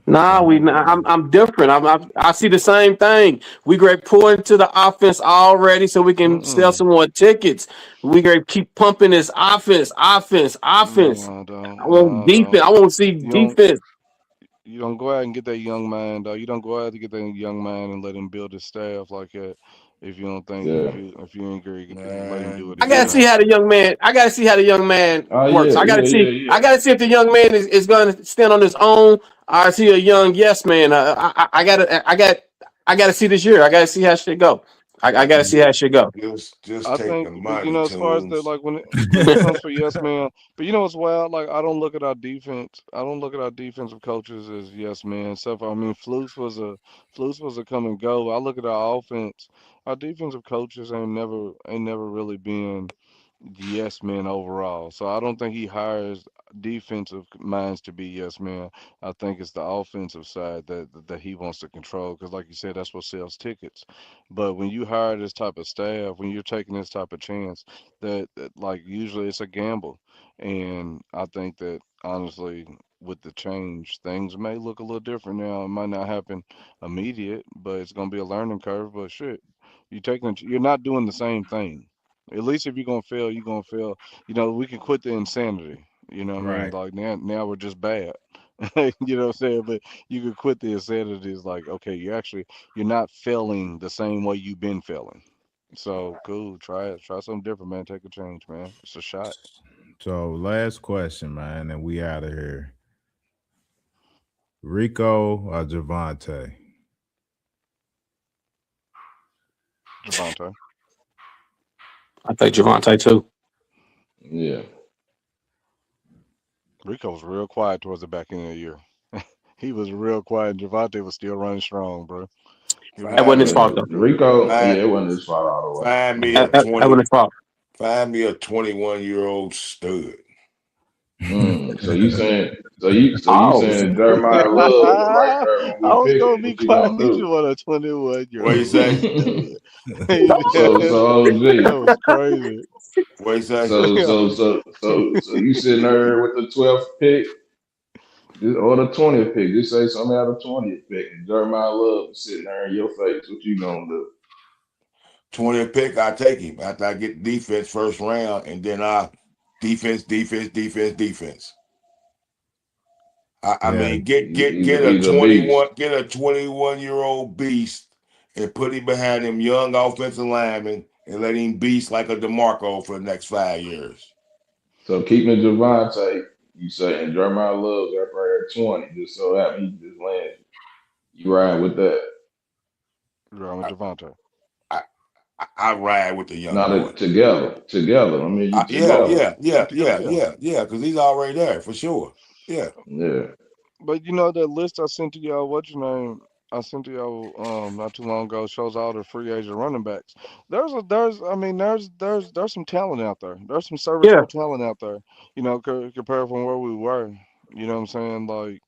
Nah, I'm different. I see the same thing. We great pour into the offense already, so we can sell Mm-mm. some more tickets. We great keep pumping this offense. Nah, dog. I want Nah, defense. dog. I want to see You don't. defense. You don't go out and get that young man, dog. You don't go out to get that young man and let him build his staff like that. If you don't think Yeah. if you ain't agree, let him do Man, it I gotta himself. see how the young man. I gotta see how the young man Oh works. yeah, I gotta yeah, see. yeah, yeah. I gotta see if the young man is going to stand on his own, or is he a young yes man? I gotta see this year. I gotta see how shit go. I gotta see how shit go. just I take the think, but money as far as the tunes. like when it comes for yes man, but what's wild? Like I don't look at our defense. I don't look at our defensive coaches as yes man. Stuff. I mean, Flus was a come and go. I look at our offense. Our defensive coaches ain't never really been yes men overall. So I don't think he hires defensive minds to be yes men. I think it's the offensive side that he wants to control because, like you said, that's what sells tickets. But when you hire this type of staff, when you're taking this type of chance, that like usually it's a gamble, and I think that honestly. With the change, things may look a little different now. It might not happen immediate, but it's gonna be a learning curve. But shit, you're not doing the same thing. At least if you're gonna fail, you're gonna fail. We can quit the insanity. You know what I mean? Right. Like now we're just bad. You know what I'm saying? But you can quit the insanity. It's like, okay, you're not failing the same way you've been failing. So cool. Try it. Try something different, man. Take a change, man. It's a shot. So last question, man, and we out of here. Rico or Javante? Javante. I think Javante too. Yeah. Rico was real quiet towards the back end of the year. He was real quiet. Javante was still running strong, bro. He That really Find wasn't his me, fault Yeah. though. Rico, find, yeah, it wasn't his fault all the way. find me a That wasn't 20, his fault. find me a 21-year-old stud. So you Oh, saying Jeremiah Love was right I there when we was picked gonna him? be What you quiet. gonna He just do? want a 21 year What you old say? stud. so That OG. was crazy. What you say? So you sitting there with the 12th pick or the 20th pick? Just say something out of the 20th pick, and Jeremiah Love is sitting there in your face. What you gonna do? 20th pick, I take him after I get defense first round, and then I defense. I Yeah. mean, get get He's get a he's a beast. 21-year-old beast and put him behind them young offensive linemen and let him beast like a DeMarco for the next 5 years. So keeping Javante, you say, and Jeremiah Love's up right at 20. Just so happen he just landed. You ride with that? You're on with I Javante. I, I ride with the young Not boy. it together. I mean, you Yeah, together. Together, yeah. because he's already there for sure. Yeah. Yeah. But you know that list I sent to y'all, what your name? I sent to y'all not too long ago shows all the free agent running backs. There's some talent out there. There's some Yeah. serviceable talent out there. You know, compared from where we were. You know what I'm saying? Like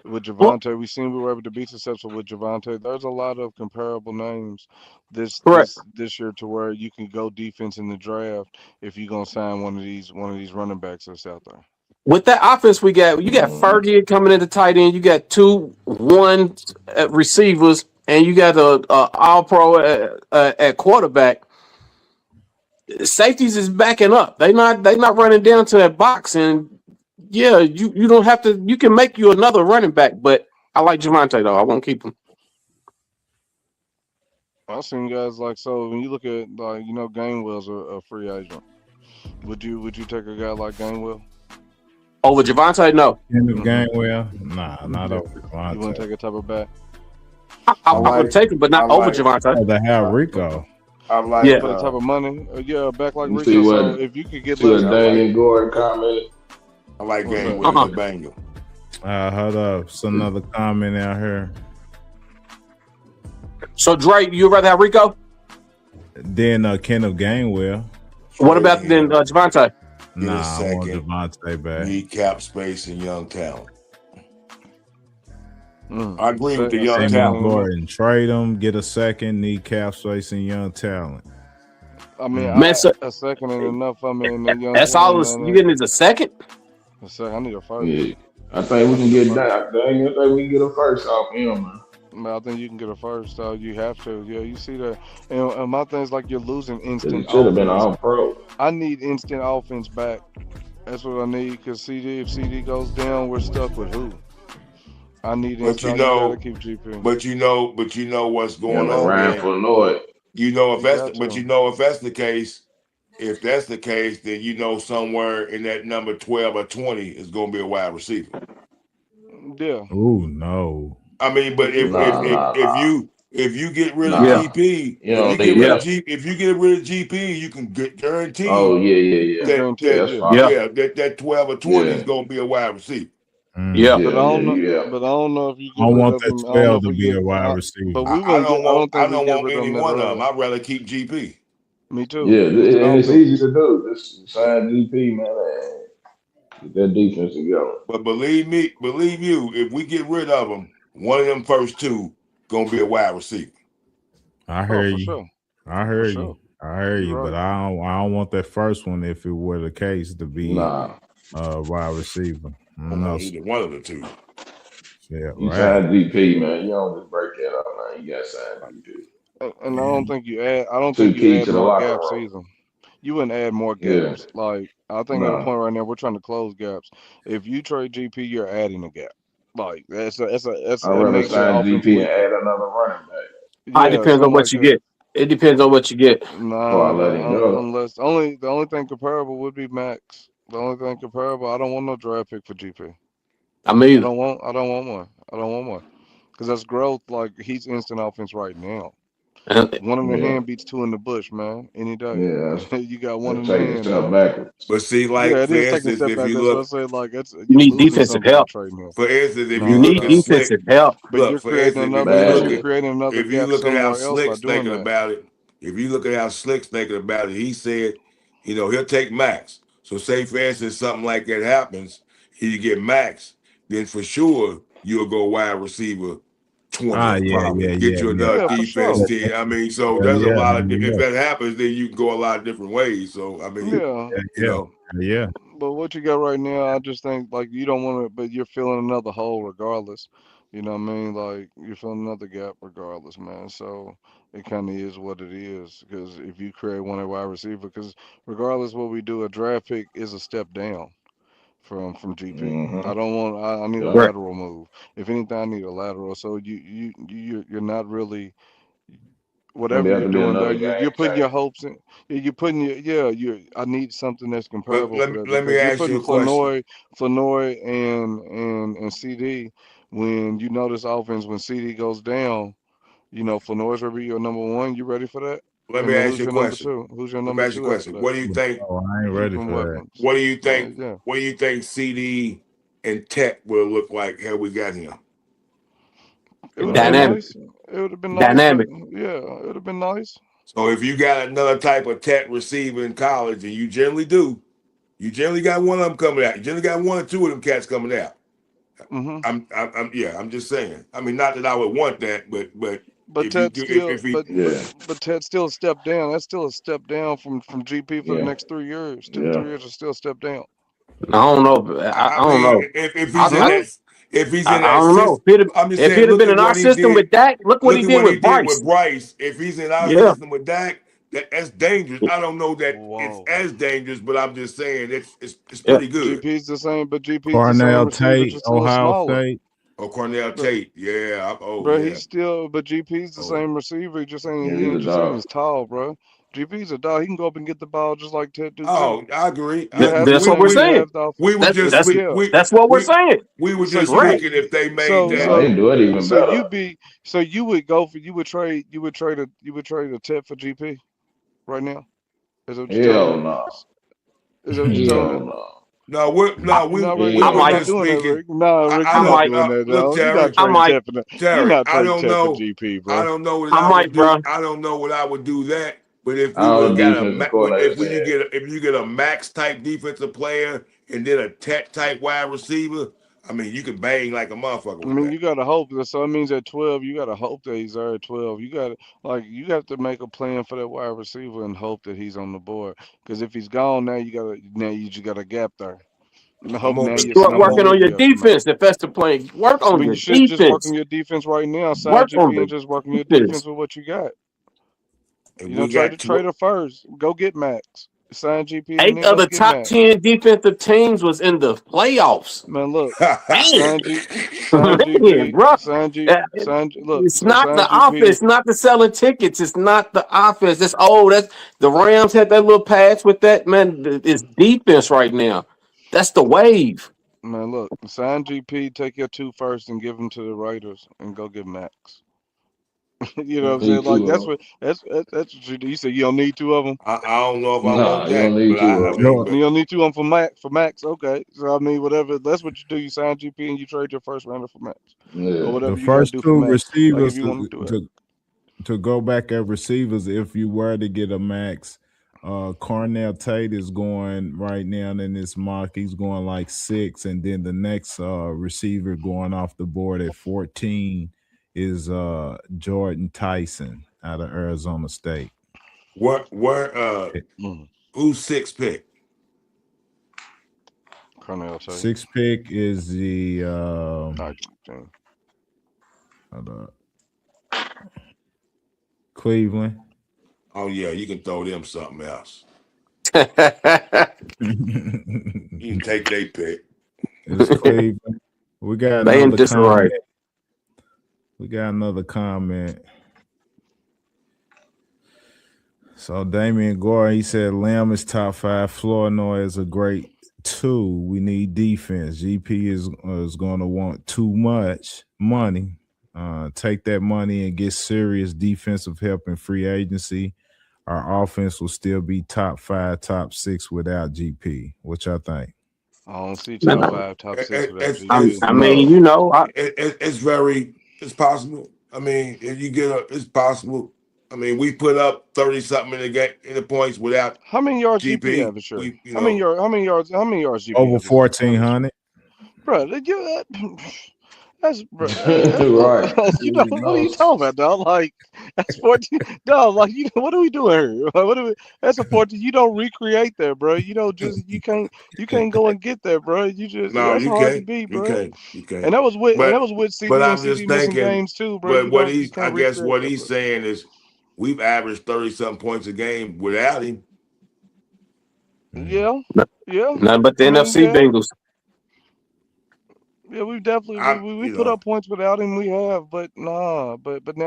with Well, Javante, we were able to be successful with Javante. There's a lot of comparable names this correct. this this year to where you can go defense in the draft if you're gonna sign one of these running backs that's out there. With that offense we got, you got Mm-hmm. Fergie coming in the tight end. You got 2-1 receivers, and you got a All Pro at quarterback. Safeties is backing up. They not running down to that box, and yeah, you don't have to. You can make you another running back, but I like Javante though. I won't keep him I've seen guys like so when you look at Gainwell's a free agent. Would you take a guy like Gainwell? over Javante. No, Kenneth Mm-hmm. Gainwell, nah, not Yeah. over You wouldn't Devontae. take a type of back. I I would take him, but I not over like Javante. Oh, they have I, Rico. Okay. I like Yeah. For the type of money, yeah, back like You see Rico. So what if you could get see less, what I like Damian Gordon commented? I like what's that? Gainwell. He's Uh-uh. a banger. Hold up, it's another comment out here. So Drake, you rather have Rico? Then Kenneth Gainwell. What Trade about then him. Javante? Get a Nah, I want second. Devontae back. Need cap space and young talent. Mm. I agree with the A young second Damian ain't talent. enough. Gordon, trade him, get a second, need cap space and young talent. I mean, Man, so a second ain't enough. I mean, the young that's all talent, you man. getting is a second. A second, I need a first. Yeah. I think we I can need a get first. that. Dang, I think we can get a first off him, man. Man, I think you can get a first. You have to. Yeah, you see that. And my thing is like you're losing 'Cause instant it should have been offense. all pro. I need instant offense back. That's what I need. Cause if CD goes down, we're stuck with who? I need But you instant. You gotta know, keep GP. but you know what's You going know, on Ryan there. Floyd. You know if You that's got but to. you know if that's the case, then you know somewhere in that number 12 or 20 is gonna be a wide receiver. Yeah. Oh no. I mean, but If you Nah, nah, nah, if you get rid of Yeah, nah. GP, You don't need yeah, that. if you get rid of GP, you can Oh guarantee yeah. Yeah, guaranteed, that's yeah. fine. yeah, that 12 or 20 is Yeah, gonna be a wide receiver. yeah. But I yeah, don't know. yeah. But I don't know if you I get don't rid want of that him. I don't know 12 if to we be get. a wide But receiver. we wouldn't get. I don't I think we don't get want rid of any him in the one of them. draft. I'd rather keep GP. Me too. Yeah, Cause I and don't it's think. easy to do. Just sign GP, man, and get that defense together. But believe you, if we get rid of them, one of them first two gonna be a wide receiver. I Oh, hear for you. sure. I For hear you. sure. I hear You're you. But right. I don't want that first one if it were the case to be Nah, wide receiver. I don't No, want either one of the two. yeah, you right. sign GP, man. You don't just break that up, man. You got to sign GP. And I don't And think you add. I don't think Two you keys add to the more locker gaps room. either. You wouldn't add more Yeah, gaps. Like I think at a no. point right now we're trying to close gaps. If you trade GP, you're adding a gap. Like I'd it rather makes your sign offense GP and weaker. add another running back It Yeah, depends on something what like you that. get. It depends on what you get. before I Nah, let him go. unless the only thing comparable would be Max. The only thing comparable, I don't want no draft pick for GP. I mean, I don't want one. I don't want one. Because that's growth. Like he's instant offense right now. and One in the Yeah, hand beats two in the bush, man. Any day. yeah. You got one That's in the taking a hand step now. backwards. But see, Yeah, like it for is taking a instance, step if back. you That's what I look, say. Like you you're need losing defensive something by help. trading him. for instance, if You you No, look need at no. defensive Slick, help. But look for instance, Badly. you're creating another if you gap look at how somewhere else by Slick's doing thinking that. about it, if you look at how Slick's thinking about it, he said, he'll take Max. So say for instance something like that happens, and you get Max, then for sure you'll go wide receiver 20 probably. Get you enough Yeah, for defense Yeah, sure. 10. I mean, so yeah, there's a yeah, lot of if yeah, that happens, then you can go a lot of different ways. So I mean, Yeah. yeah, you yeah, know, yeah. But what you got right now, I just think like you don't want to, but you're filling another hole regardless. You know what I mean? Like you're filling another gap regardless, man. So it kind of is what it is. Because if you create one at wide receiver, because regardless what we do, a draft pick is a step down from GP. Mm-hmm. I don't want. I need a Yep. Right. lateral move. If anything, I need a lateral. So you're not really Maybe whatever have you're to be doing there, another you're game putting your changer. hopes in. You're putting your yeah. You I need something that's but comparable let for me that let me because you're ask you putting a question. Flournoy, and CD. When you know this offense, when CD goes down, Flournoy's gonna be your number one. You ready for that? Let And me then ask who's you a your number question. two? Who's your Let me number ask you a two after question. that? What do you think? Oh, I ain't Keep ready them for that. weapons. What do you think? Yeah. What do you think CD and Tech would look like had we got him? It would have been Dynamic. nice. It would have been nice, Dynamic. but yeah, it would have been nice. So if you got another type of Tech receiver in college, and you generally do, you generally got one of them coming out. You generally got one or two of them cats coming out. I'm just saying. I mean, not that I would want that, but if Ted you do, still, if he, but Ted still a step down. That's still a step down from GP for the next 3 years. 2-3 years is still a step down. I don't know. I don't know. if he's in that, if he's in I that don't know. system, I'm just If saying. he'd have Look been at in our what he system did. with Dak, look what he Look at did what he with did Bryce. with Bryce. If he's in our Yeah. system with Dak, that's dangerous. I don't know that it's as dangerous, but I'm just saying it's pretty good. GP's the same, but GP's the same Cornell receiver, Tate, just a little Ohio smaller. State. Oh, Cornell Tate, yeah. Bro, Yeah. he's still, but GP's the same receiver. He just ain't, he's a just ain't dog. as tall, bro. GP's a dog. He can go up and get the ball just like Ted do. Oh, too. I agree. That's what we're saying. We were just that's what we're saying. We were just Right. speaking if they made So, that. No, they do it even so better. you would go for you would trade a Ted for GP right now. Is that what you're Hell telling me? no. Is that what you're telling me? Hell no. No, we we're were not just doing that, speaking. Rick. No, Rick, I you're not don't doing that, look, dog. You're Terry. not trading Ted for that. You're Terry, not I trading don't Ted know. for GP, bro. I don't know what I might, would do. bro. I don't know what I would do that. But if we All would the got defensive coordinators if you get a max type defensive player and then a Tech type wide receiver, I mean, you could bang like a motherfucker with I mean, that. you gotta hope that. So it means at 12, you gotta hope that he's there at 12. You have to make a plan for that wide receiver and hope that he's on the board. Because if he's gone, now you just got a gap there. And I hope now you're Start working on your defense. If that's the plan, work on But your you should just work defense. on your defense right now. Sign Work on GP and the just work on your defense. defense with what you got. And You know, we got trade her first. Go get Max. Sign GP and 8 then of go the get top Max. 10 defensive teams was in the playoffs. Man, look. Man, Sign GP. bro. Look. It's So not sign the GP. offense, not the selling tickets. It's not the offense. That's the Rams had that little pass with that, man. It's defense right now. That's the wave. Man, look. Sign GP. Take your 2 first and give them to the Raiders and go get Max. You know what I'm saying? Like that's what you do. You say you don't need 2 of them. I don't know if I Nah, want you that, don't need but to. I mean, You don't need 2 of them for Max. Okay. So I mean, whatever. That's what you do. You sign GP and you trade your first rounder for Max, or whatever The you gotta first do for two Max. Like receivers if you want to do it. to go back at receivers, if you were to get a max, Cornell Tate is going right now in this mock. He's going like 6, and then the next receiver going off the board at 14 is Jordan Tyson out of Arizona State. who's 6th pick? Cornell Tate. 6th pick is the Cleveland. Oh yeah, you can throw them something else. You can take their pick. It's Cleveland. We got They another in disarray. comment. We got another comment. So Damian Gore, he said Lamb is top 5. Flournoy is a great 2. We need defense. GP is going to want too much money. Take that money and get serious defensive help in free agency. Our offense will still be top 5, top 6 without GP. What y'all think? I don't see top 5, top 6 without GP. I mean, it's possible. I mean, if you it's possible. I mean, we put up 30 something in the points without. How many yards GP have? Sure. How many yards GP? Over 1,400. Bro, that's bro. Right. You know what are you talking about, dog? Like that's 14, dog. Like what are we doing here? That's a 14. You don't recreate that, bro. You don't just you can't go and get that, bro. You just no, that's you hard can't. to beat, bro. You can't. And that was with CD but and I'm CD just missing thinking, games too, bro. But I guess what he's saying is we've averaged 30-something points a game without him. Yeah. Nothing but the NFC Bengals. Yeah, we've definitely we put up points without him. We have, but now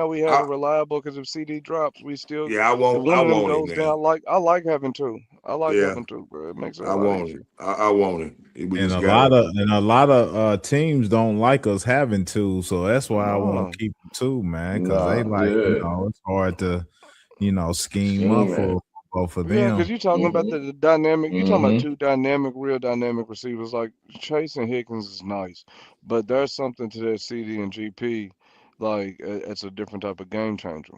we have a reliable because if CD drops, we still I won't. If one of them goes down, I like having 2. I like having 2, bro. It makes it a lot easier. I want it. And a lot of teams don't like us having 2, so that's why I want to keep 2, man. Because they it's hard to scheme up for both of Yeah, them. because you're talking about the dynamic. You're talking about two real dynamic receivers. Like Chase and Higgins is nice, but there's something to that CD and GP. Like it's a different type of game changer.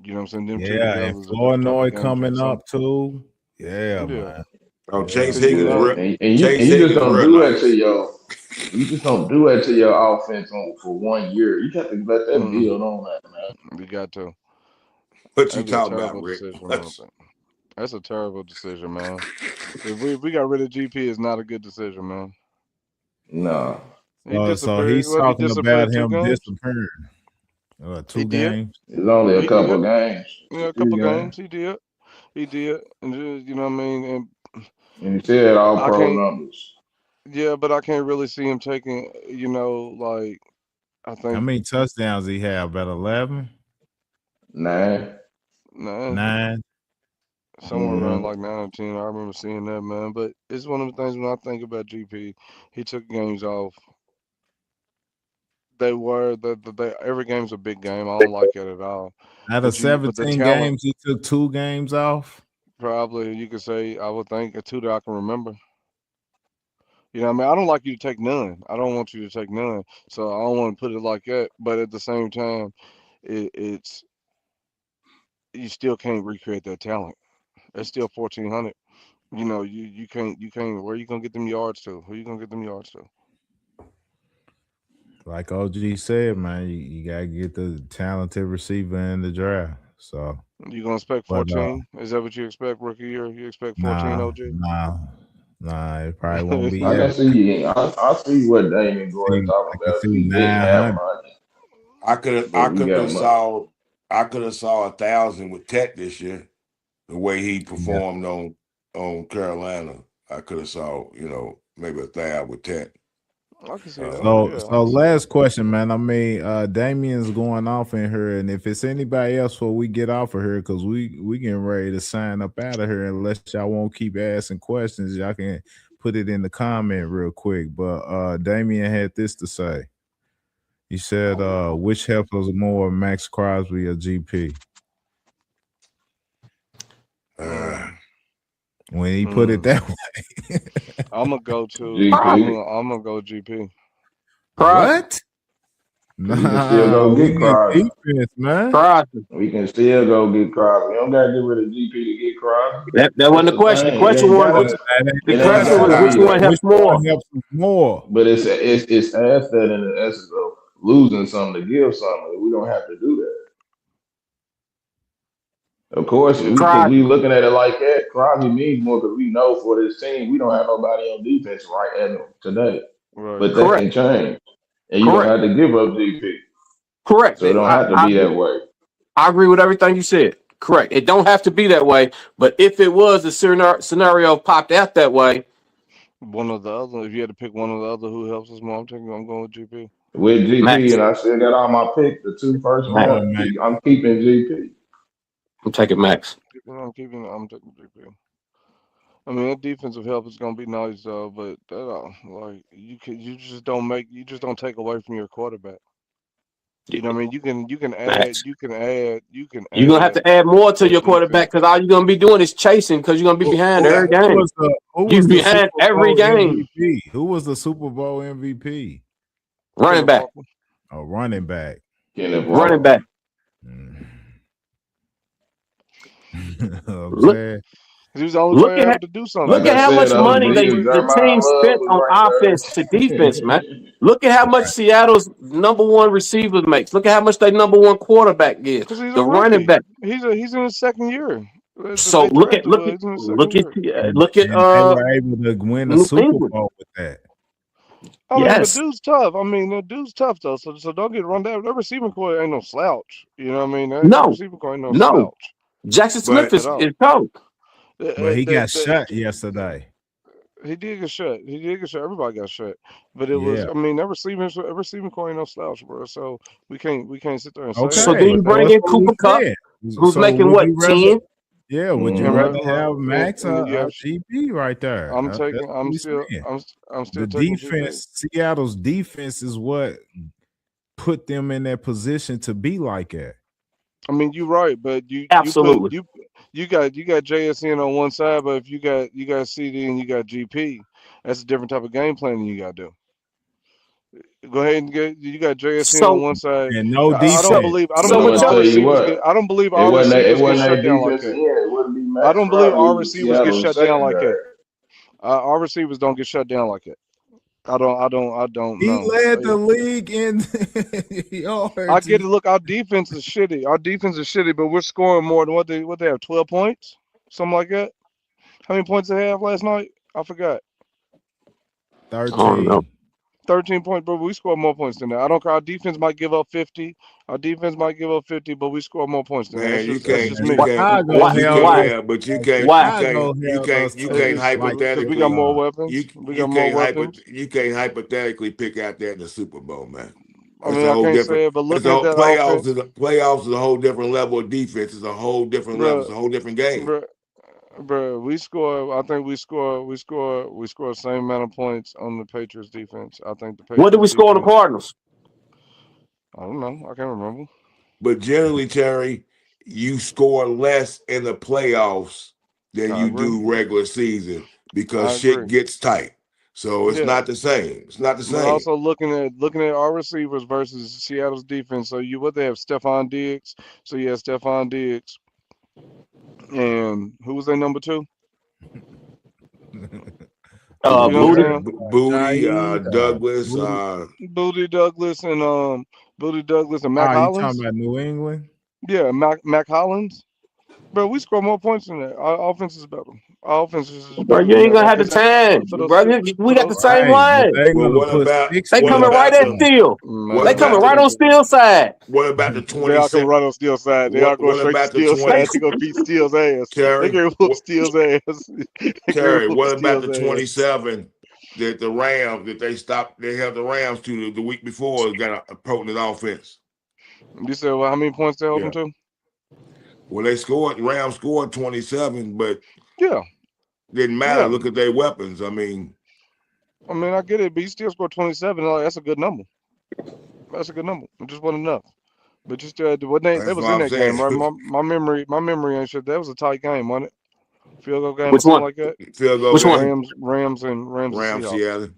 You know what I'm saying? Them two Yeah, together and is a different type of Flournoy game changer. coming up too. Yeah, Yeah, man. Oh, Yeah. Chase 'cause you Higgins, know, and Chase you just Higgins, don't real do that nice. to your. You just don't do that to your offense for 1 year. You have to let that build on that, man. we got to. What you That'd be a talking about, terrible Rick? decision, man. That's a terrible decision, man. If we got rid of GP, it's not a good decision, man. No. He So disappeared. he's What, he talking about disappeared 2 him games? disappearing. He 2 did. games. It's only a He couple did. games. Yeah, a 3 couple games. games. He did. He did. And just, you know what I mean? And he said all I pro can't. numbers. Yeah, but I can't really see him taking. You know, like I How think many touchdowns he have? About 11? 9. 9? somewhere around like 9 or 10. I remember seeing that, man. But it's one of the things when I think about GP, he took games off. They were every game's a big game. I don't like it at all. Out of But the 17 talent, games, he took 2 games off. probably you could say, I would think, 2 that I can remember. You know what I mean? I don't like you to take none. I don't want you to take none. So I don't want to put it like that. But at the same time, it's you still can't recreate that talent. It's still 1,400. You know, you can't. Where you gonna get them yards to? Who you gonna get them yards to? Like OG said, man, you gotta get the talented receiver in the draft. So, You gonna expect but 14? Is that what you expect rookie year? You expect 14, nah, OG? it probably won't be I that. can see. I see what Damon Gore I talking can about. see He didn't have 900. money, I could but we got money. have saw 1,000 with Tech this year. The way he performed on Carolina, I could have saw maybe 1,000 with Tech. I can see that. So, Yeah, I so can see last that. question, man. I mean, Damien's going off in here, and if it's anybody else before we get off of here, because we getting ready to sign up out of here. Unless y'all won't keep asking questions, y'all can put it in the comment real quick. But Damien had this to say. He said, "Which helps us more, Max Crosby or GP?" When he put it that way, I'm gonna go to. GP. I'm gonna go GP. what? We can still Nah, go we get need Crosby. defense, man. Crosby. We can still go get Crosby. We don't gotta get rid of GP to get Crosby. That That's wasn't the the question. The thing. question was which. The It ain't question was gotta which be one that. helps Which one more. helps us more? But it's asset in the essence of losing something to give something. We don't have to do that. Of course, because we Crosby. looking at it like that, Crosby means more because we know for this team we don't have nobody on defense right at today. Right. But that Correct. can change, and you don't Correct. have to give up GP, Correct. so it don't have to be that way. I agree with everything you said. Correct. It don't have to be that way, but if it was, the scenario popped out that way. One of the other. If you had to pick one of the other, who helps us more? I'm going with GP. With GP, Max. and I still got all my picks, the 2 first Max. round. I'm keeping GP. I'm taking Max. I'm taking GP. I mean, that defensive help is gonna be nice though, but that like you just don't take away from your quarterback. You know what I mean? You can add Max. you can You're gonna have add to add more to for your quarterback defense. because all you're gonna be doing is chasing because you're gonna be behind every Who game. You was the behind Super every Bowl game. MVP? Who was the Super Bowl MVP? Running Kenneth back. Walker. A running back. Kenneth Running Walker. back. I'm Look, saying. He was the only look player at able to do something. look Like at I how said, much OG money and the Jeremiah team Love spent was on right offense to defense, man. there. Look at how much Seattle's number one receiver makes. Look at how much their number one quarterback gives. Because he's a The running rookie. back. He's in his second year. So They look at drafted well. He's in his second year. And they were able to win the New Super England. Bowl with that. I mean, but Yes. dude's tough. I mean, the dude's tough though. So don't get run down. That receiving core ain't no slouch. You know what I mean? That No. receiving core ain't no No. slouch Jackson Smith at all. is cold. But he got shut yesterday. He did get shut. Everybody got shut. But it was. Yeah. I mean, that receiving core ain't no slouch, bro. So we can't sit there and say Okay. So that. then you But bring That's in what Cooper we Kupp, said. who's So making would what, you rather? 10? Yeah, would you and rather right, have Max and or GP right there? I'm That's taking. what I'm we still. saying. I'm still The taking GP. defense, Seattle's defense is what put them in that position to be like that. I mean, you're right, but Absolutely. you got JSN on one side, but if you got CD and you got GP, that's a different type of game plan you got to do. Go ahead and you got JSN on So one side. And no I don't defense. believe so our with I'll your tell you receivers what, get. I don't believe it our wasn't receivers get their shut down like defense that. in. It wouldn't be I Matt don't believe our probably receivers get Seattle's shut down like secondary. that. Our receivers don't get shut down like that. I don't He know. led the league in yards. I get it. Look, our defense is shitty. Our defense is shitty, but we're scoring more than what they have. 12 points, something like that. How many points they have last night? I forgot. I don't know. 13. 13 points, bro. We score more points than that. I don't care. Our defense might give up 50. Our defense might give up 50, but we score more points than that. Man, That's just And me. Chicago held us. yeah, but Why? Chicago held us you to can't like Because we got hypothetically more weapons. We got more weapons. you can't hypothetically pick out that in the Super Bowl, man. I It's mean, a I whole can't different. say it, but It's looking a at that playoffs. offense, Playoffs is a whole different level of defense. It's a whole different level. It's bro, a whole different game. bro, we score. I think we score the same amount of points on the Patriots defense. I think the What did we Patriots score on the defense. Cardinals? I don't know. I can't remember. But generally, Terry, you score less in the playoffs than I you agree. do regular season because I shit agree. gets tight. So it's Yeah. not the same. It's not the But same. also looking at our receivers versus Seattle's defense. So what they have Stephon Diggs. So you have Stephon Diggs. And who was their number 2? You know what I'm Booty. saying? Booty, Jair, Douglas, Booty Douglas and Mac you talking Hollins. about New England? Yeah, Mac Hollins. Bro, we score more points than that. Our offense is better. Our offense is Bro, better you than ain't that. gonna Like have the time, bro. We got the same Right, but line. they well, gonna what put about 60 They what coming on right about at the them. steel. what They man, coming about right the on steel side. what about the they are coming 27? right on Steel's side. They are going What straight to about the Steel's 20 side. They're gonna beat Steel's ass. They Terry? gonna whoop Steel's ass. They gonna Terry, whoop what about Steel's the ass. 27 that the Rams that they held the Rams to the week before got a potent offense? You said, well, how many points they held them Yeah. to? Well, Rams scored 27, but Yeah, didn't matter. yeah. Look at their weapons. I mean, I get it, but you still scored 27. Like, that's a good number. That's a good number. It just wasn't enough. But you still had to, that's that was what in I'm that game, saying. right? My memory ain't shit. That was a tight game, wasn't it? Field goal game or Which something one? like that. Field goal Which one? game, Rams and Rams, Seahawks. Seattle.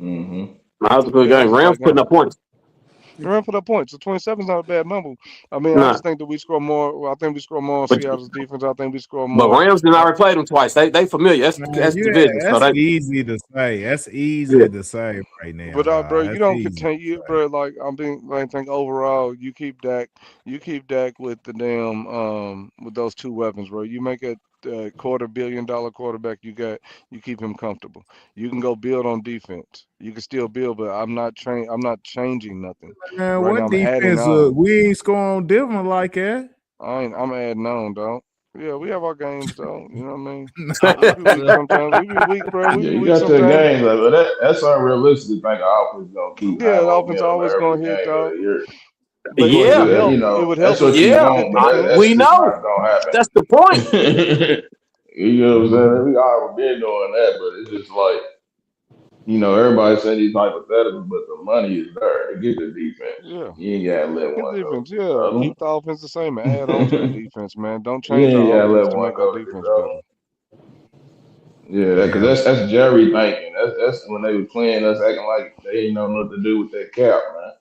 Mm-hmm. That was a good Yeah, that game. was a Rams tight putting game. up points. Rams put up points. So 27 is not a bad number. I mean, I Nah. just think that we score more. Well, I think we score more on But Seattle's defense. I think we score but more. Rams did already play them twice. They familiar. That's division. So That's they easy to say. That's yeah. easy to say right now, But bro, dog. you That's don't easy to continue, say. bro. Like I think overall, you keep Dak with the damn with those 2 weapons, bro. You make a $250 million quarterback. You keep him comfortable. You can go build on defense. You can still build, but I'm not changing nothing. Man, Right now, what I'm adding defense? on. We ain't scoring different like that. I'm adding on, dog. Yeah, we have our games, though. You know what I mean? We be weak Nah. sometimes. We be weak, bro. We Yeah, be you weak got your sometimes. game, but that's unrealistic to think the offense gonna keep high Yeah, the offense momentum always every gonna hit, game of dog. the year. But it yeah. would But help. It would help that's if what we you kept Yeah. that want, but defense. We that's just know. not gonna happen. That's the point. You know what I'm saying? We already been doing that, but it's just like, everybody say these hypotheticals, but the money is there to get the defense. Yeah. You ain't gotta Yeah, let good one go defense. get the Yeah, other keep the offense the same and add on to the one. defense, man. Don't You change ain't our gotta offense let to one make our go to get defense the other better. one. Yeah, because Yeah, that's Jerry thinking. That's when they were playing us acting like they ain't know what to do with that cap, man.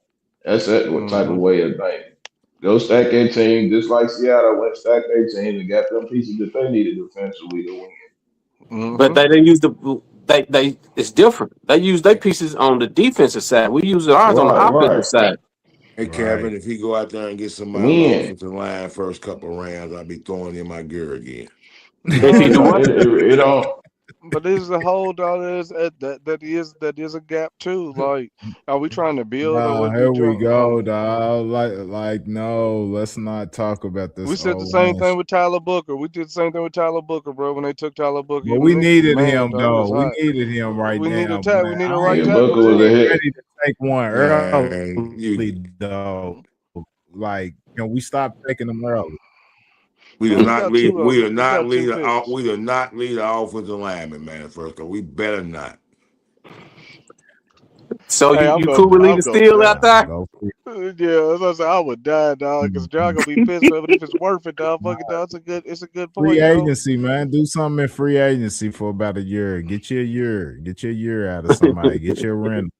That's what type of Mm-hmm. way of thinking. Go stack their team, just like Seattle went stack their team and got them pieces that they needed defensively to win. But Mm-hmm. they didn't use they it's different. They use their pieces on the defensive side. We use ours on the offensive Right. side. Hey right. Kevin, if he go out there and get somebody on the Win. offensive line first couple of rounds, I'll be throwing in my gear again. If No, he do yeah, what? It don't. but this is a whole that is a gap too. Like, are we trying to build or what we Here we trying? go, dog. Like, no, let's not talk about We this said the old same line thing shit. with Tyler Booker. We did the same thing with Tyler Booker, bro. When they took Tyler Booker, But you we niggas was needed mad, him, dog. It was though. We hot. needed him right We need now, we man. need a I right Yeah, ain't, tackle Booker was I a too. ain't hit. ready to take one Man, early, though. Like, can we stop taking them early? we do Man, we not got lead. two of We them. do We not got lead. 2 picks. We do not lead the offensive lineman, man. First, we better not. So Hey, you cool with leaving Steele out there? Go for it. Yeah, as I said, I would die, dog, because John gonna be pissed, but if it's worth it, dog. Fucking dog, it's a good Free point, though. agency, man. Do something in free agency for about a year. Get your year out of somebody. Get your rent.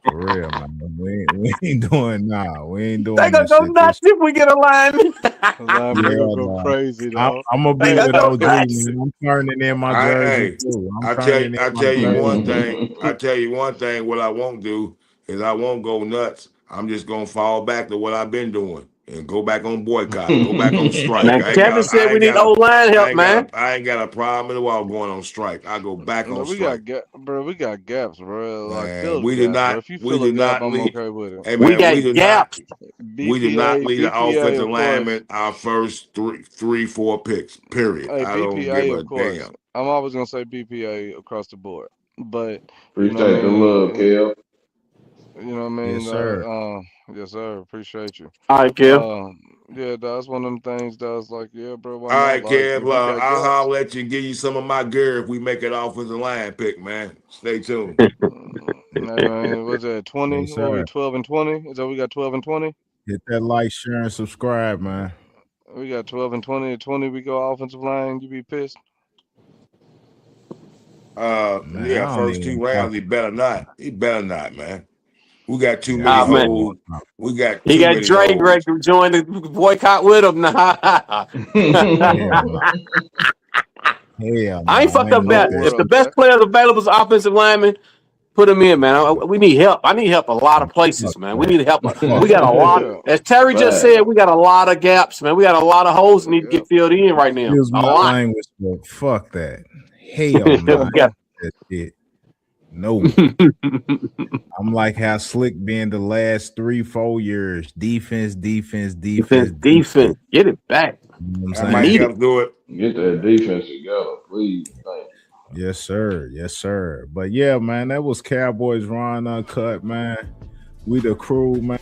For real, man. We ain't doing We ain't doing They gonna that go shit. nuts if we get a lineman. Lineman gonna go crazy, dog. I'm gonna be They with gonna OG, go nuts. man. I'm turning in my jersey too. I tell you one thing. I tell you one thing. What I won't do is I won't go nuts. I'm just gonna fall back to what I've been doing and go back on boycott. Go back on strike. Man, Kevin said we need O-line help, man. I ain't got a problem at all going on strike. I go back on strike. We got gaps, bro. Like Man, we did not. If you fill a gap, I'm lead. okay with it. Hey, man, We got gaps. We did not lead the BPA, offensive lineman our first 4 picks. Period. Hey, I don't BPA, give a of course. damn. I'm always gonna say BPA across the board, but Appreciate the love, Kev. You know what I mean? Yes, sir. Yes, sir. Appreciate you. All right, Kev. Yeah, that's one of them things that's like, yeah, bro. Why All not? right, Like, if Kev. we got I'll gaps- holler at you and give you some of my gear if we make it offensive line pick, man. Stay tuned. Hey, man, what's that? 20? Yes, What are we, sir. 12 and 20? Is that we got 12 and 20? Hit that like, share, and subscribe, man. We got 12 and 20. At 20, we go offensive line. You be pissed. Man, Yeah, I don't first even 2 rounds. talk- He better not. He better not, man. We got too Yeah, many Ah, man. holes. We got He too got many Dre holes. Greg to join the boycott with him now. Hell no. I ain't fucked up with that. that If the shit. best players available is offensive lineman, put him in, man. We need help. I need help a lot of places, man. We need help. We got a lot. As Terry just said, we got a lot of gaps, man. We got a lot of holes that need to get filled in right now. Excuse A my lot. language, but fuck that. Hell no. We got- That shit. No. I'm like how Slick been the last 3-4 years. Defense. Defense. Get it back. You know what I I'm might saying? help do it. Get that defense together, please. Thank you. Yes, sir. Yes, sir. But yeah, man, that was Cowboys Ron Uncut, man. We the crew, man.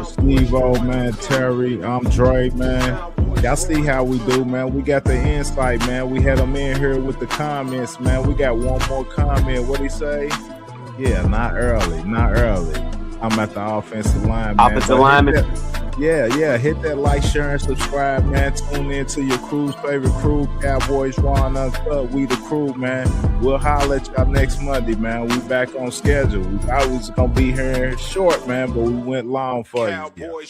Steve-O, man, Terry, I'm Dre, man. Y'all see how we do, man. We got the insight, man. We had them in here with the comments, man. We got one more comment. What'd he say? Yeah, not early. I'm at the offensive line, man. Offensive lineman. Yeah. Hit that like, share, and subscribe, man. Tune in to your crew's favorite crew, Cowboys Ron Uncut. We the crew, man. We'll holler at y'all next Monday, man. We back on schedule. We thought we was gonna be here short, man, but we went long for you.